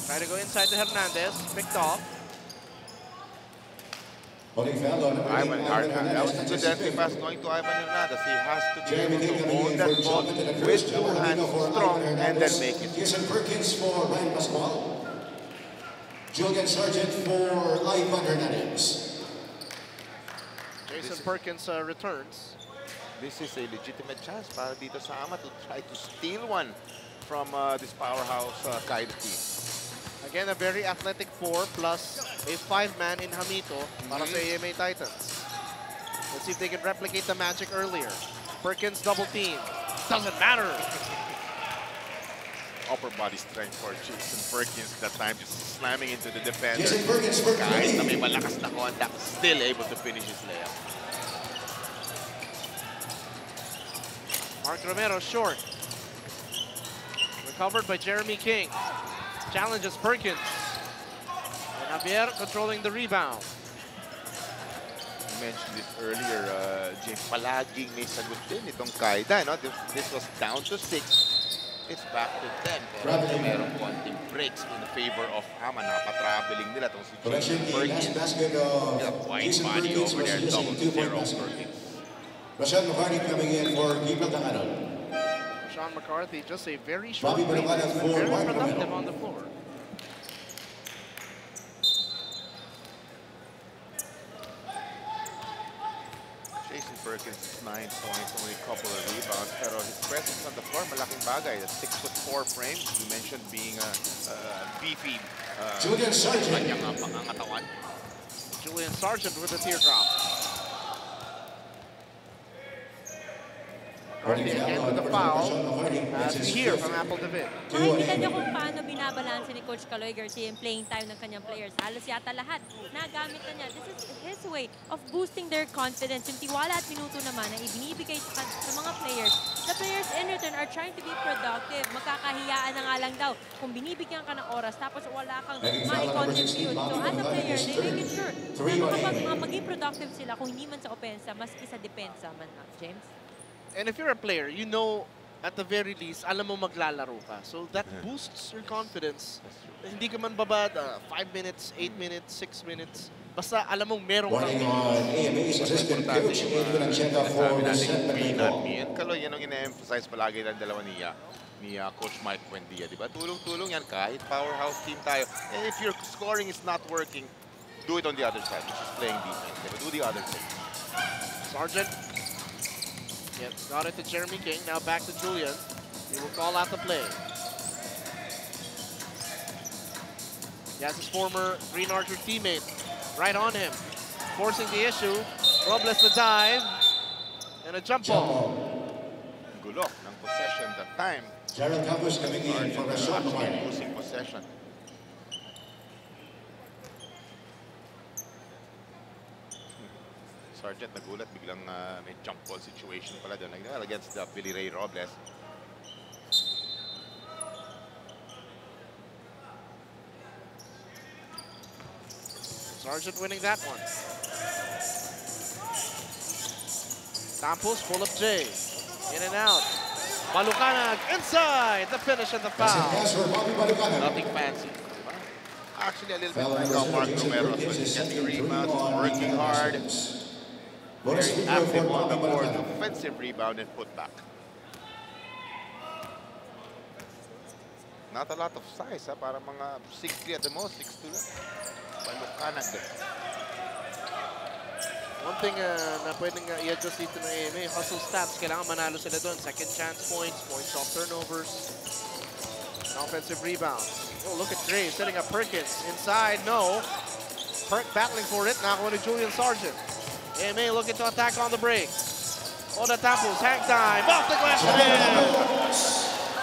Try to go inside to Hernandez, picked off. Ivan Hernandez. That was a good entry pass going to Ivan Hernandez. He has to be able to hold that ball with 2 hands strong and then make it. Jason Perkins for Ryan Pascual. Julian Sargent for Ivan Hernandez. Jason Perkins returns. This is a legitimate chance para dito sa AMA to try to steal one from this powerhouse Caida team. Again, a very athletic 4 plus a 5-man in Hamito para sa AMA Titans. Let's see if they can replicate the magic earlier. Perkins double team. Doesn't matter. Upper body strength for Jason Perkins that time, just slamming into the defender. Jason Perkins for Kahit na three. may malakas na contact, still able to finish his layup. Mark Romero short. Recovered by Jeremy King. Challenges Perkins. And Javier controlling the rebound. I mentioned this earlier, James, palaging may sagot din itong Caida. No? This was down to 6. It's back to 10. Pero meron konting breaks in favor of Hama. Napatraveling nila itong si Correction, Jason the Perkins. last basket of Wide Jason body Perkins over was there, using double 2-point zero basket. Perkins. Rashad McCartney coming in for Gibran Tangaron. Sean McCarthy just a very short Bobby range, Balacanas for very Mark productive Romero. on the floor. Jason Perkins, 9 points, only a couple of rebounds. Pero his presence on the floor, malaking bagay. The 6'4" frame, you mentioned being a beefy Julian Sargent. kanyang pangangatawan. Julian Sargent with a teardrop. McCarthy again with the foul. As we hear from Apple David. Nakikita niyo kung paano binabalanse ni Coach Caloy Garcia yung playing time ng kanyang players. Halos yata lahat nagamit na niya. This is his way of boosting their confidence. Yung tiwala at minuto naman na ibinibigay sa mga players. The players in return are trying to be productive. Magkakahiyaan na nga lang daw kung binibigyan ka ng oras tapos wala kang ma-contribute. So as a player, they make it sure na maging productive sila kung hindi man sa opensa, maski sa depensa man, James. And if you're a player, you know at the very least, alam mo maglalaro ka. So that boosts your confidence. Hindi ka man babad 5 minutes, 8 minutes, 6 minutes. Basta alam mong meron kang Warning on AMA's assistant coach, Adrian Ancheta for Sabi the natin, set we and not call. me. And Kaloy, yan ang ina-emphasize palagi ng dalawa ni Coach Mike Buendia, di ba? Tulong-tulong yan, kahit powerhouse team tayo. And if your scoring is not working, do it on the other side, which is playing defense. Diba? Do the other thing. Sargent. Yep, got it to Jeremy King. Now back to Julian. He will call out the play. He has his former Green Archer teammate right on him, forcing the issue. Robles the dive. And a jump ball. Gulo ng possession that time. Gerald Campos coming in for Rashad McCartney. Losing possession. Sargent nagulat, biglang may jump ball situation pala doon against the Billy Ray Robles. Sargent winning that one. Campos full of J. In and out. Balucanag inside. The finish and the That's a foul. pass for Bobby Balucanag. Nothing fancy. Actually, a little Foul bit like number how Mark 7, Jason Romero Perkins was is getting setting rebounds, three on working the hard, Bonus very free throw active for on the Bobby board, Balucanag. offensive rebound and put back. Not a lot of size, ha? Para mga 6'3" at the most, 6'2" lang. Balucanag din. One thing na pwedeng i-adjust dito ng AMA, hustle stats, kailangan manalo sila doon. Second chance points, points off turnovers, and offensive rebounds. Oh, look at Gray setting up Perkins. Inside, no. Perk battling for it, nakakuha ni Julian Sargent. AMA looking to attack on the break. Oda Tampos, hang time, off the glass and in!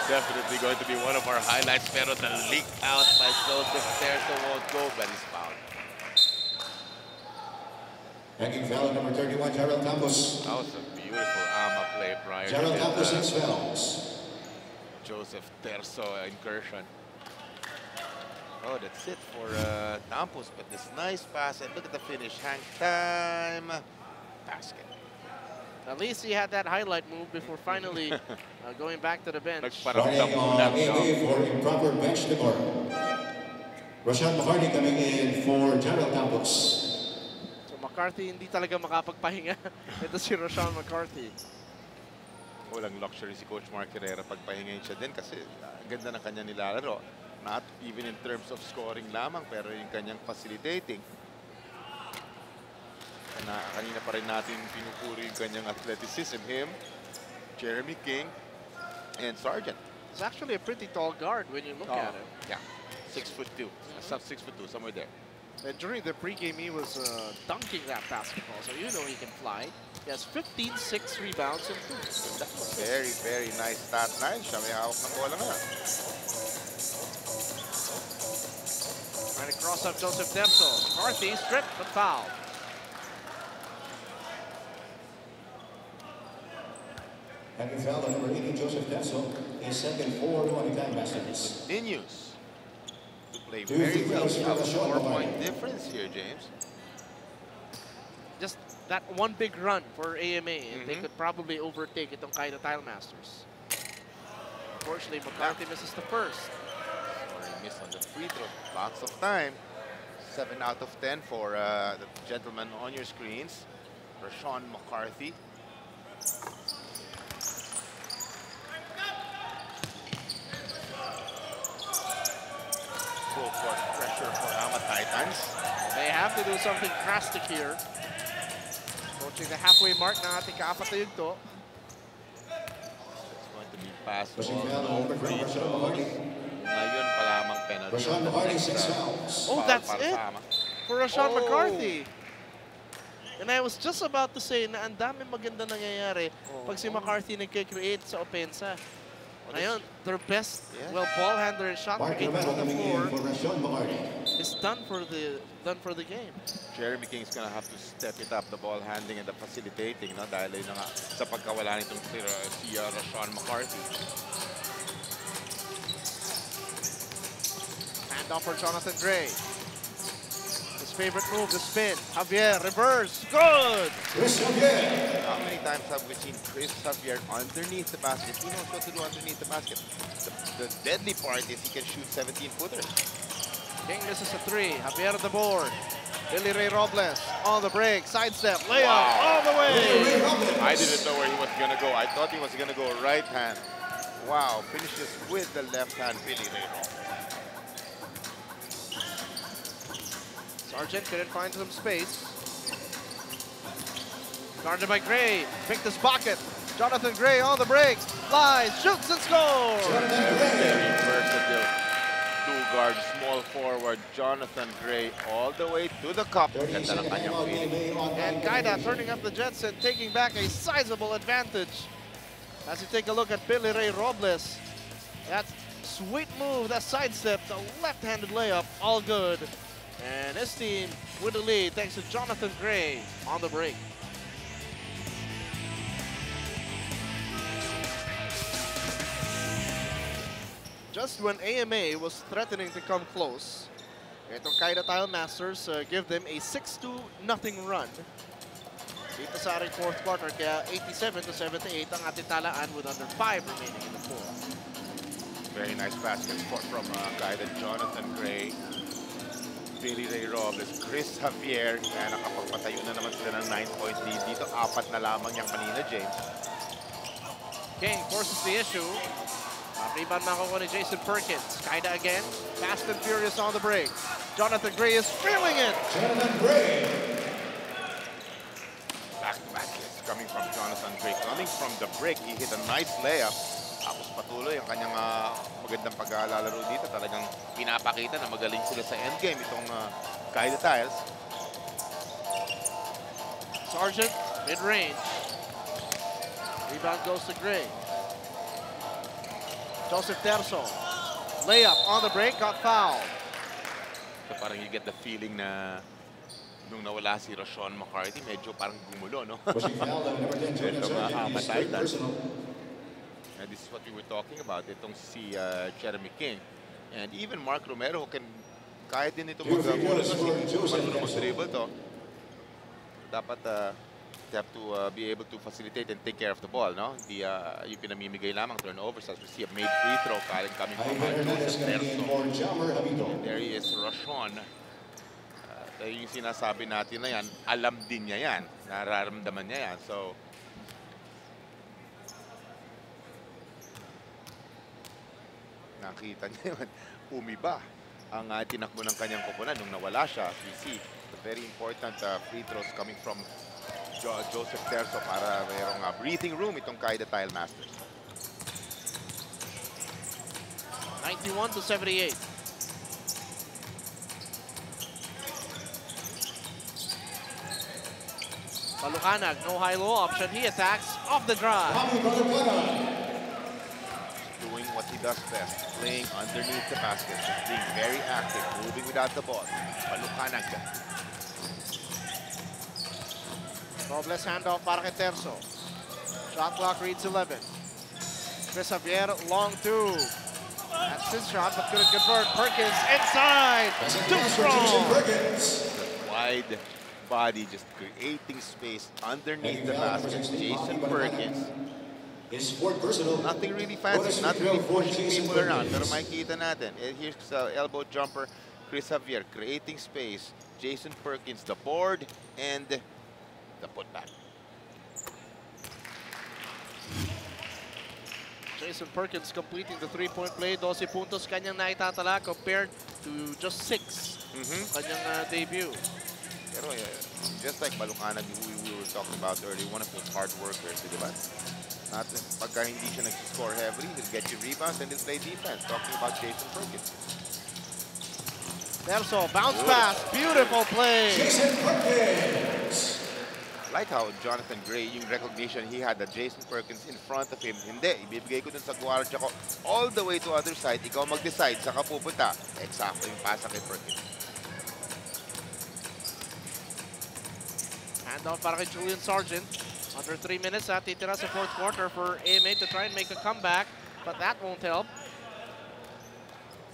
Definitely going to be one of our highlights, pero the leak out by Joseph Terzo won't go, but he's fouled. Hanging foul number 31, Gerald Campos. That was a beautiful AMA play prior Gerald to Campos, this 6 fouls. Joseph Terzo incursion. Oh, that's it for Campos, but this nice pass, and look at the finish. Hang time, basket. At least he had that highlight move before finally going back to the bench. Running on AMA for improper bench decorum. Rashad McCartney coming in for Gerald Campos. So McCarthy hindi talaga makapagpahinga. Ito si Rashawn McCarthy. Walang luxury si Coach Mark Herrera pagpahingayin siya din kasi ganda ng kanya nilalaro. Not even in terms of scoring lamang, pero yung kanyang facilitating. Kanina pa rin natin pinupuri yung kanyang athleticism. Him, Jeremy King, and Sargent. He's actually a pretty tall guard when you look at him. Yeah, 6'2", sub 6'2", somewhere there. And during the pregame, he was dunking that basketball, so you know he can fly. He has 15, 6 rebounds, and 2. Very, very nice stat line. Siya may hawak ng bola nga. Trying to cross up Joseph Terzo. McCarthy stripped but fouled. Having fouled on number 18, Joseph Terzo, his second for one-time Masters. Continues to play very well. We have a 4-point difference here, James. Just that one big run for AMA, and they could probably overtake itong Caida Tile Masters. Unfortunately, McCarthy misses the first. Sorry, miss on the free throw. Lots of time. 7 out of 10 for the gentleman on your screens. Rashawn McCarthy. Full court pressure for AMA Titans. They have to do something drastic here. Approaching the halfway mark ng ating kaapat na yugto. It's going to be pass ball, no free throws. Ngayon pa lamang penalty. Rashawn McCarthy, 6 fouls. Oh, that's it for Rashawn McCarthy. And I was just about to say na ang dami maganda nangyayari pag si McCarthy nagkikreate sa opensa. Ngayon, their best, ball handler and shot making from the floor is done for the game. Jeremy King's gonna have to step it up, the ball handling and the facilitating, no? Dahil yun nga sa pagkawala nitong si Rashawn McCarthy. Hand off for Jonathan Gray. His favorite move, the spin. Javier, reverse, good! Chris Javier. How many times have we seen Chris Javier underneath the basket? He knows what to do underneath the basket. The deadly part is he can shoot 17-footers. King misses a 3. Javier on the board. Billy Ray Robles on the break. Sidestep. Layup all the way. I didn't know where he was going to go. I thought he was going to go right hand. Wow. Finishes with the left hand, Billy Ray Robles. Sargent couldn't find some space. Guarded by Gray. Picked his pocket. Jonathan Gray on the break. Flies, shoots, and scores. Very versatile. Two-guard, small forward, Jonathan Gray all the way to the cup. Ganda ng kanyang feeling. And Caida turning up the Jets and taking back a sizable advantage. As you take a look at Billy Ray Robles. That sweet move, that sidestep, the left-handed layup, all good. And his team with the lead thanks to Jonathan Gray on the break. Just when AMA was threatening to come close, itong Caida Tile Masters give them a 6-2 nothing run. Dito sa ating fourth quarter, kaya 87-78 ang ating talaan with under 5 remaining in the fourth. Very nice basket from Caida, Jonathan Gray, Billy Ray Robles, Chris Javier. Kaya nakapagpatayo na naman sila ng 9-point lead. Dito, 4 na lamang yung kanina, James. King forces the issue. Rebound makukuha ni Jason Perkins. Caida again. Fast and furious on the break. Jonathan Gray is feeling it. Jonathan Gray. Back-to-back hits coming from Jonathan Gray. Coming from the break, he hit a nice layup. Tapos patuloy ang kanyang magandang pag-aalalaro dito. Talagang pinapakita na magaling sila sa endgame itong Caida Tiles. Sargent, mid-range. Rebound goes to Gray. Joseph Terzo. Layup on the break, got fouled. So parang you get the feeling na nung nawala si Rashawn McCarthy, medyo parang gumulo, no? And this is what we were talking about, itong si Jeremy King. And even Mark Romero can kahit din ito mag-gulo mag-dribble to. Dapat they have to be able to facilitate and take care of the ball, no? Hindi yung pinamimigay lamang turnovers as we see a made free throw coming from Joseph Terzo. There he is, Rashawn. Yung sinasabi natin na yan, alam din niya yan. Nararamdaman niya yan. So, nakita niya yun. Umiba ang tinakbo ng kanyang koponan nung nawala siya. You see, the very important free throws coming from Joseph Terzo para mayroong breathing room itong Caida Tile Masters. 91-78. Palucanag, no high-low option. He attacks off the drive. Doing what he does best, playing underneath the basket, just being very active, moving without the ball. Palucanag. Robles handoff para kay Terzo. Shot clock reads 11. Chris Javier, long two. That's his shot, but couldn't convert. Perkins inside. Too strong. Wide body, just creating space underneath the basket. Jason Perkins. Nothing really fancy, not really pushing people around. Pero makikita natin. Here's the elbow jumper. Chris Javier creating space. Jason Perkins, the board, and the putback. Jason Perkins completing the three-point play. 12 puntos kanyang naitatala compared to just 6 kanyang debut. Pero just like Palucanag, who we were talking about earlier, one of those hard workers, di ba? Not pagka hindi siya nag-score heavily, he'll get you rebounds and he'll play defense. Talking about Jason Perkins. Terzo, bounce pass, beautiful play. Jason Perkins. Like how Jonathan Gray, yung recognition he had that Jason Perkins in front of him. Hindi, ibibigay ko dun sa guardia ko all the way to other side. Ikaw mag-decide saan ka pupunta. Exactly yung pasa kay Perkins. Handoff para kay Julian Sargent. Under 3 minutes, titira sa fourth quarter for AMA to try and make a comeback, but that won't help.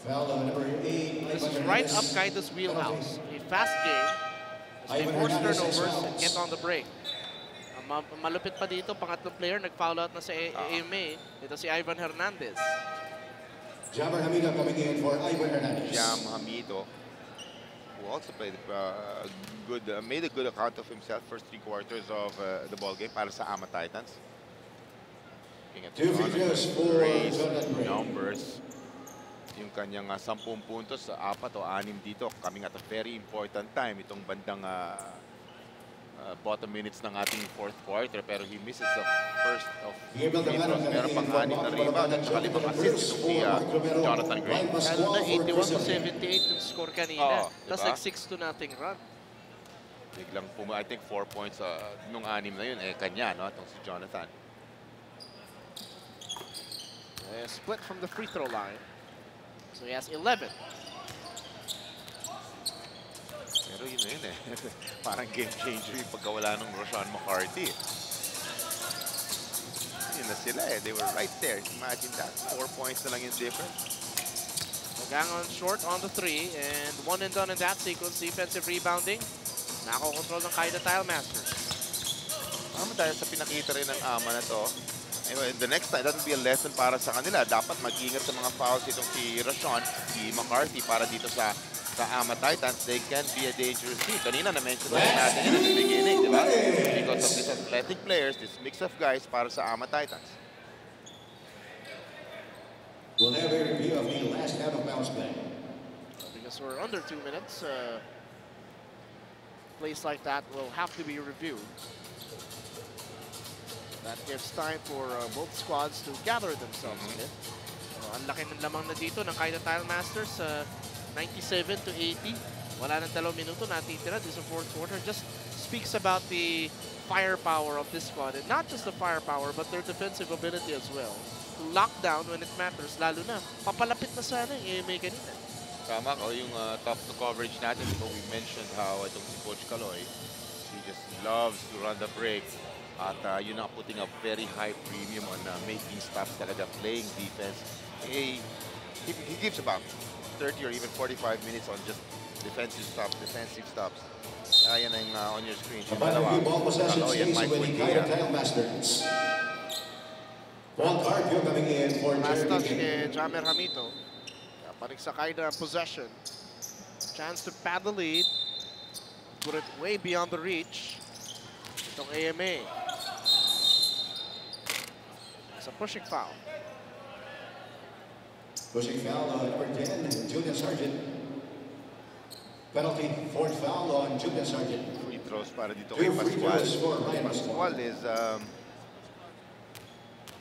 Foul on number 8. This is right up Caida's wheelhouse. A fast game. They force turnovers and get on the break. Malupit pa dito, pangatlong player, nag-foul out na sa AMA. Ito si Ivan Hernandez. Jammer Hamido coming in for Ivan Hernandez. Jam Hamido, who also played made a good account of himself first 3 quarters of the ball game para sa AMA Titans. Looking at Gray's numbers, yung kanyang 10 puntos, 4 o 6 dito, coming at a very important time, itong bandang bottom minutes ng ating fourth quarter, pero he misses the first of free throws. Meron pang 6 na rebound at saka 5 assists itong si Jonathan Gray. Lalo na 81-78 yung score kanina. That's diba? like 6-0 run. Biglang I think 4 points nung 6 na yun, kanya, no? Itong si Jonathan. Split from the free throw line. So he has 11. Pero yun na yun parang game changer yung pagkawala ng Roshan McCarthy. Yun na sila They were right there. Imagine that. 4 points na lang yung difference. Nagangon short on the 3 and 1 and done in that sequence. Defensive rebounding. Nako-control ng Caida Tilemasters. Dahil sa pinakita rin ng AMA na to, the next time, that will be a lesson para sa kanila. Dapat mag-ingat sa mga fouls itong si Roshan, si McCarthy, para dito sa AMA Titans. They can be a dangerous team. Kanina na-mention natin yun at the beginning, di ba? Because of these athletic players, this mix of guys para sa AMA Titans. We'll have a review of the last out-of-bounds play. Because we're under 2 minutes, plays like that will have to be reviewed. That gives time for both squads to gather themselves a bit. Ang laki ng lamang na dito ng Caida Tilemasters, 97-80. Wala nang 2 minuto natitira. This is the fourth quarter. Just speaks about the firepower of this squad. And not just the firepower, but their defensive ability as well. To lock down when it matters, lalo na. Papalapit na sana yung AMA kanina. Tama ko, yung top to coverage natin. So we mentioned how itong si Coach Caloy, he just loves to run the break. At you're not putting a very high premium on making stops talaga, playing defense. He gives about 30 or even 45 minutes on just defensive stops. Yan ang on your screen. Ball possession stays with Caida Tilemasters. Ball card coming in for Last touch kay Jammer Hamito. Panik sa Caida possession. Chance to pad the lead. Put it way beyond the reach. Itong AMA. It's a pushing foul. Pushing foul on number 10, Julian Sargent. Penalty, fourth foul on Julian Sargent. Free throws para dito kay Pascual. Pascual is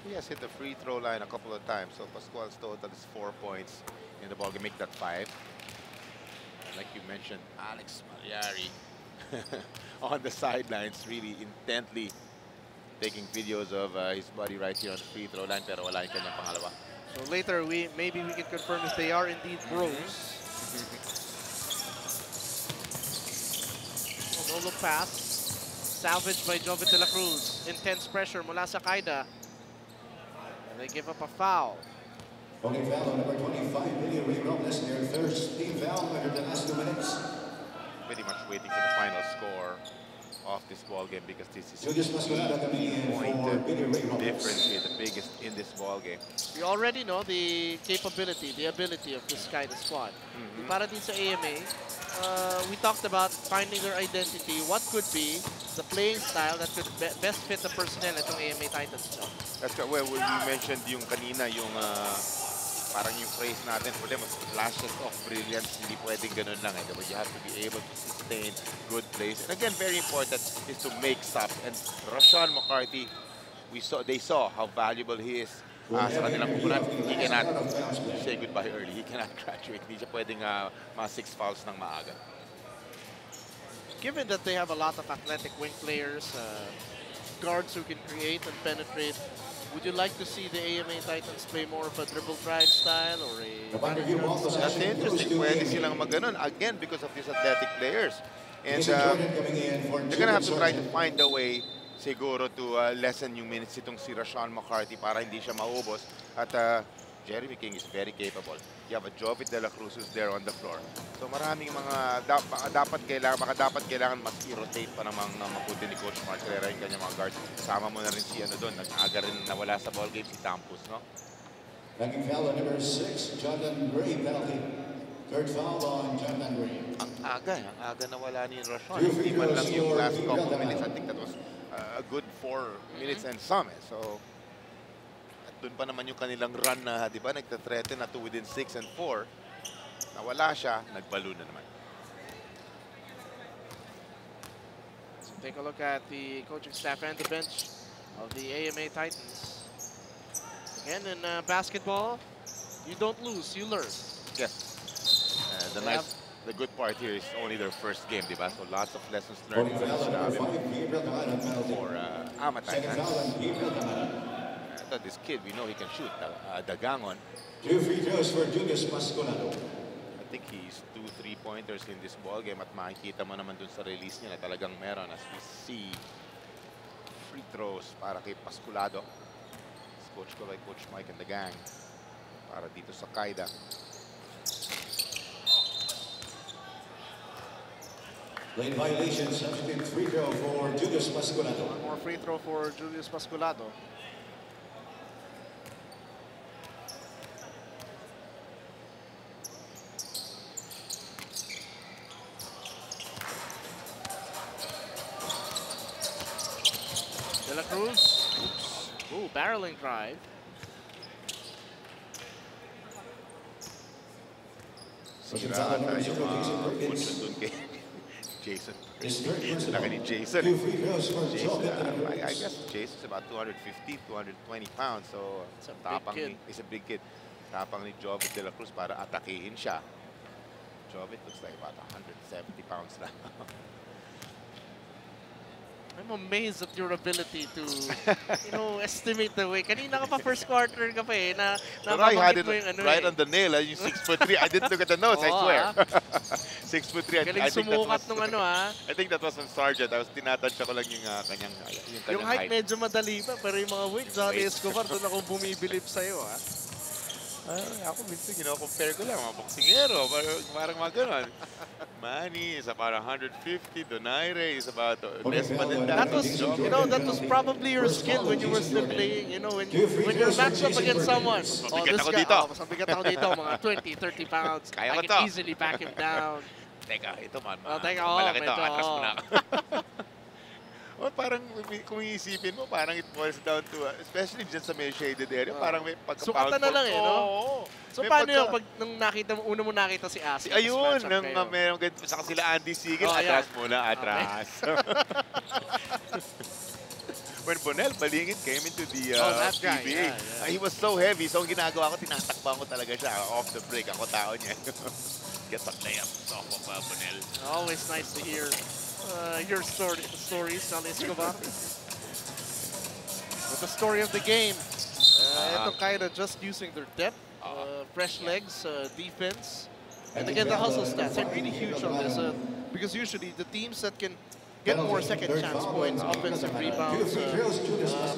he has hit the free throw line a couple of times. So Pascual's total is 4 points in the ballgame. Make that 5. Like you mentioned, Alex Magliari on the sidelines, really intently taking videos of his buddy right here on the free throw line, pero wala yung kanyang pangalawa. So later, maybe we can confirm if they are indeed bros. No look pass. Salvaged by Jovet de la Cruz. Intense pressure mula sa Caida. And they give up a foul. Only foul on number 25, Billy Ray Robles, their first team foul under the last 2 minutes. Pretty much waiting for the final score of this ball game because this is Julius Mascolado coming in for Billy Ray Robles. difference here, the biggest in this ball game. We already know the capability, the ability of this Caida squad. Para din sa AMA, we talked about finding their identity, what could be the playing style that could best fit the personnel itong AMA Titans. That's well, we mentioned yung kanina, yung parang yung phrase natin for them, flashes of brilliance, hindi pwedeng ganun lang. But you have to be able to sustain good plays. And again, very important is to make stops. And Rashawn McCarthy, they saw how valuable he is sa kanilang kupunan. He cannot say goodbye early. He cannot graduate. Hindi siya pwedeng mga 6 fouls ng maaga. Given that they have a lot of athletic wing players, guards who can create and penetrate, would you like to see the AMA Titans play more of a dribble drive style or a... That's interesting. Pwede silang mag-ganon. Again, because of these athletic players. And they're going to have to try to find a way siguro to lessen yung minutes itong si Rashawn McCarthy para hindi siya maubos. At Jeremy King is very capable. You have a Jovet de la Cruz who's there on the floor. So maraming mga dapat kailangan mas i-rotate pa namang mabuti ni Coach Mark Herrera yung kanyang mga guards. Kasama mo na rin si ano doon, nag-aga rin nawala sa ball game si Tampus, no? Backing foul on number 6, Jonathan Gray penalty. Third foul on Jonathan Gray. Ang aga nawala ni Rashawn. Hindi man lang yung last couple minutes. I think that was a good 4 minutes and some. So doon pa naman yung kanilang run na, di ba, nagta-threaten na to within 6 and 4. Nawala siya, nagbalo na naman. So take a look at the coaching staff and the bench of the AMA Titans. Again, in basketball, you don't lose, you learn. Yes. The good part here is only their first game, di ba? So lots of lessons learned for AMA Titans. This kid, we know he can shoot. Dagangon. 2 free throws for Julius Mascolado. I think he's 2 3-pointers in this ball game at makikita mo naman dun sa release niya na talagang meron as we see free throws para kay Pasculado. Coach ko by Coach Mike and the gang para dito sa Caida. Lane violation, substitute free throw for Julius Mascolado. One more free throw for Julius Pasculado. De la Cruz. Oops. Ooh, barreling drive. Sira ata yung function dun kay Jason. Laki ni Jason. I guess Jason's about 250, 220 pounds. So, he's a big kid. Tapang ni Jovet de la Cruz para atakihin siya. Jovet looks like about 170 pounds now. I'm amazed at your ability to, estimate the weight. Kanina ka pa first quarter ka pa eh. I had it right on the nail. Yung 6'3". I didn't look at the notes, I swear. 6'3". Galing sumukat nung I think that was on Sergeant. I was tinatansya ko lang yung kanyang yung height medyo madali pa, pero yung mga weight, Johnny Escobar, doon ako bumibilip sa'yo, ha? Ako minsan, compare ko lang, mga boksingero, parang mga ganon. Manny is about 150, Donaire is about less than that. That was probably your skill when you were still playing, when you're matched up against someone. Mabigat ako dito. Mabigat ako dito, mga 20, 30 pounds. I can easily back him down. Teka, ito man. Malaki ito, atras mo na ako. Parang kung iisipin mo, parang it boils down to, especially dyan sa may shaded area, parang may pagka-pound sukatan na lang no? So paano yun, pag nung una mo nakita si Asi? Ayun, nung meron ganito sa sila Andy Siegel, atras muna, atras. When Bonel Balingit came into the PBA, he was so heavy, so ang ginagawa ko, tinatakpan ko talaga siya off the break. Ako tao niya. Get the play up, soft of Bonel. Always nice to hear Your stories, Johnny Escobar. With the story of the game. Itong Caida just using their depth, fresh legs, defense. And again, the hustle stats are really huge on this because usually the teams that can get more second chance points, offensive rebounds,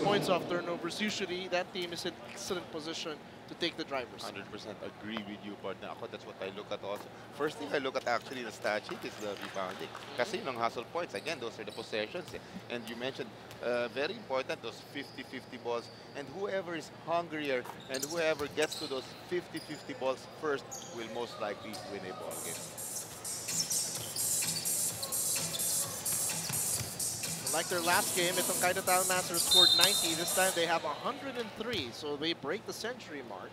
points off turnovers, usually that team is in excellent position to take the drivers. 100% agree with you, partner. Ako, that's what I look at also. First thing I look at actually the stat sheet is the rebounding. Kasi yung hustle points, again, those are the possessions. And you mentioned, very important, those 50-50 balls. And whoever is hungrier and whoever gets to those 50-50 balls first will most likely win a ball game. Like their last game, itong Caida Town Masters scored 90. This time they have 103, so they break the century mark.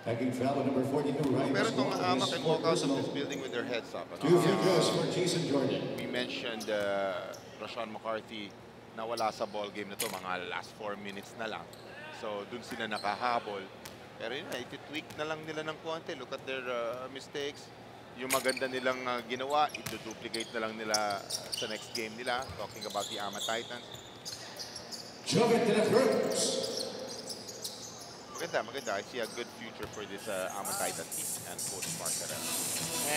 Tagging foul number 42, right? Pero itong AMA can walk out of this building with their heads up. Two free throws for Jason Jordan. We mentioned Rashawn McCarthy na wala sa ball game na to, mga last 4 minutes na lang. So dun sila nakahabol. Pero yun na, iti-tweak na lang nila ng konti. Look at their mistakes. Yung maganda nilang ginawa, i-duplicate na lang nila sa next game nila. Talking about the AMA Titans. Jovet de la Cruz. Maganda. I see a good future for this AMA Titan team and Coach Mark Carrera.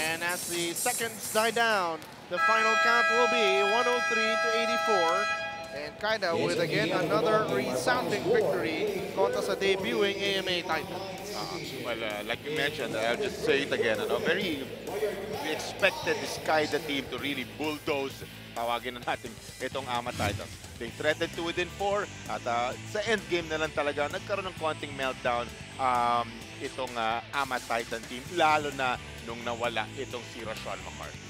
And as the seconds die down, the final count will be 103-84. And Caida with again another resounding victory contra sa debuting AMA Titans. Well, like you mentioned, I'll just say it again. We expected this Caida team to really bulldoze, tawagin na natin, itong AMA Titans. They threatened to within 4 at sa end game na lang talaga, nagkaroon ng konting meltdown itong AMA Titan team, lalo na nung nawala itong si Rashawn McCarthy.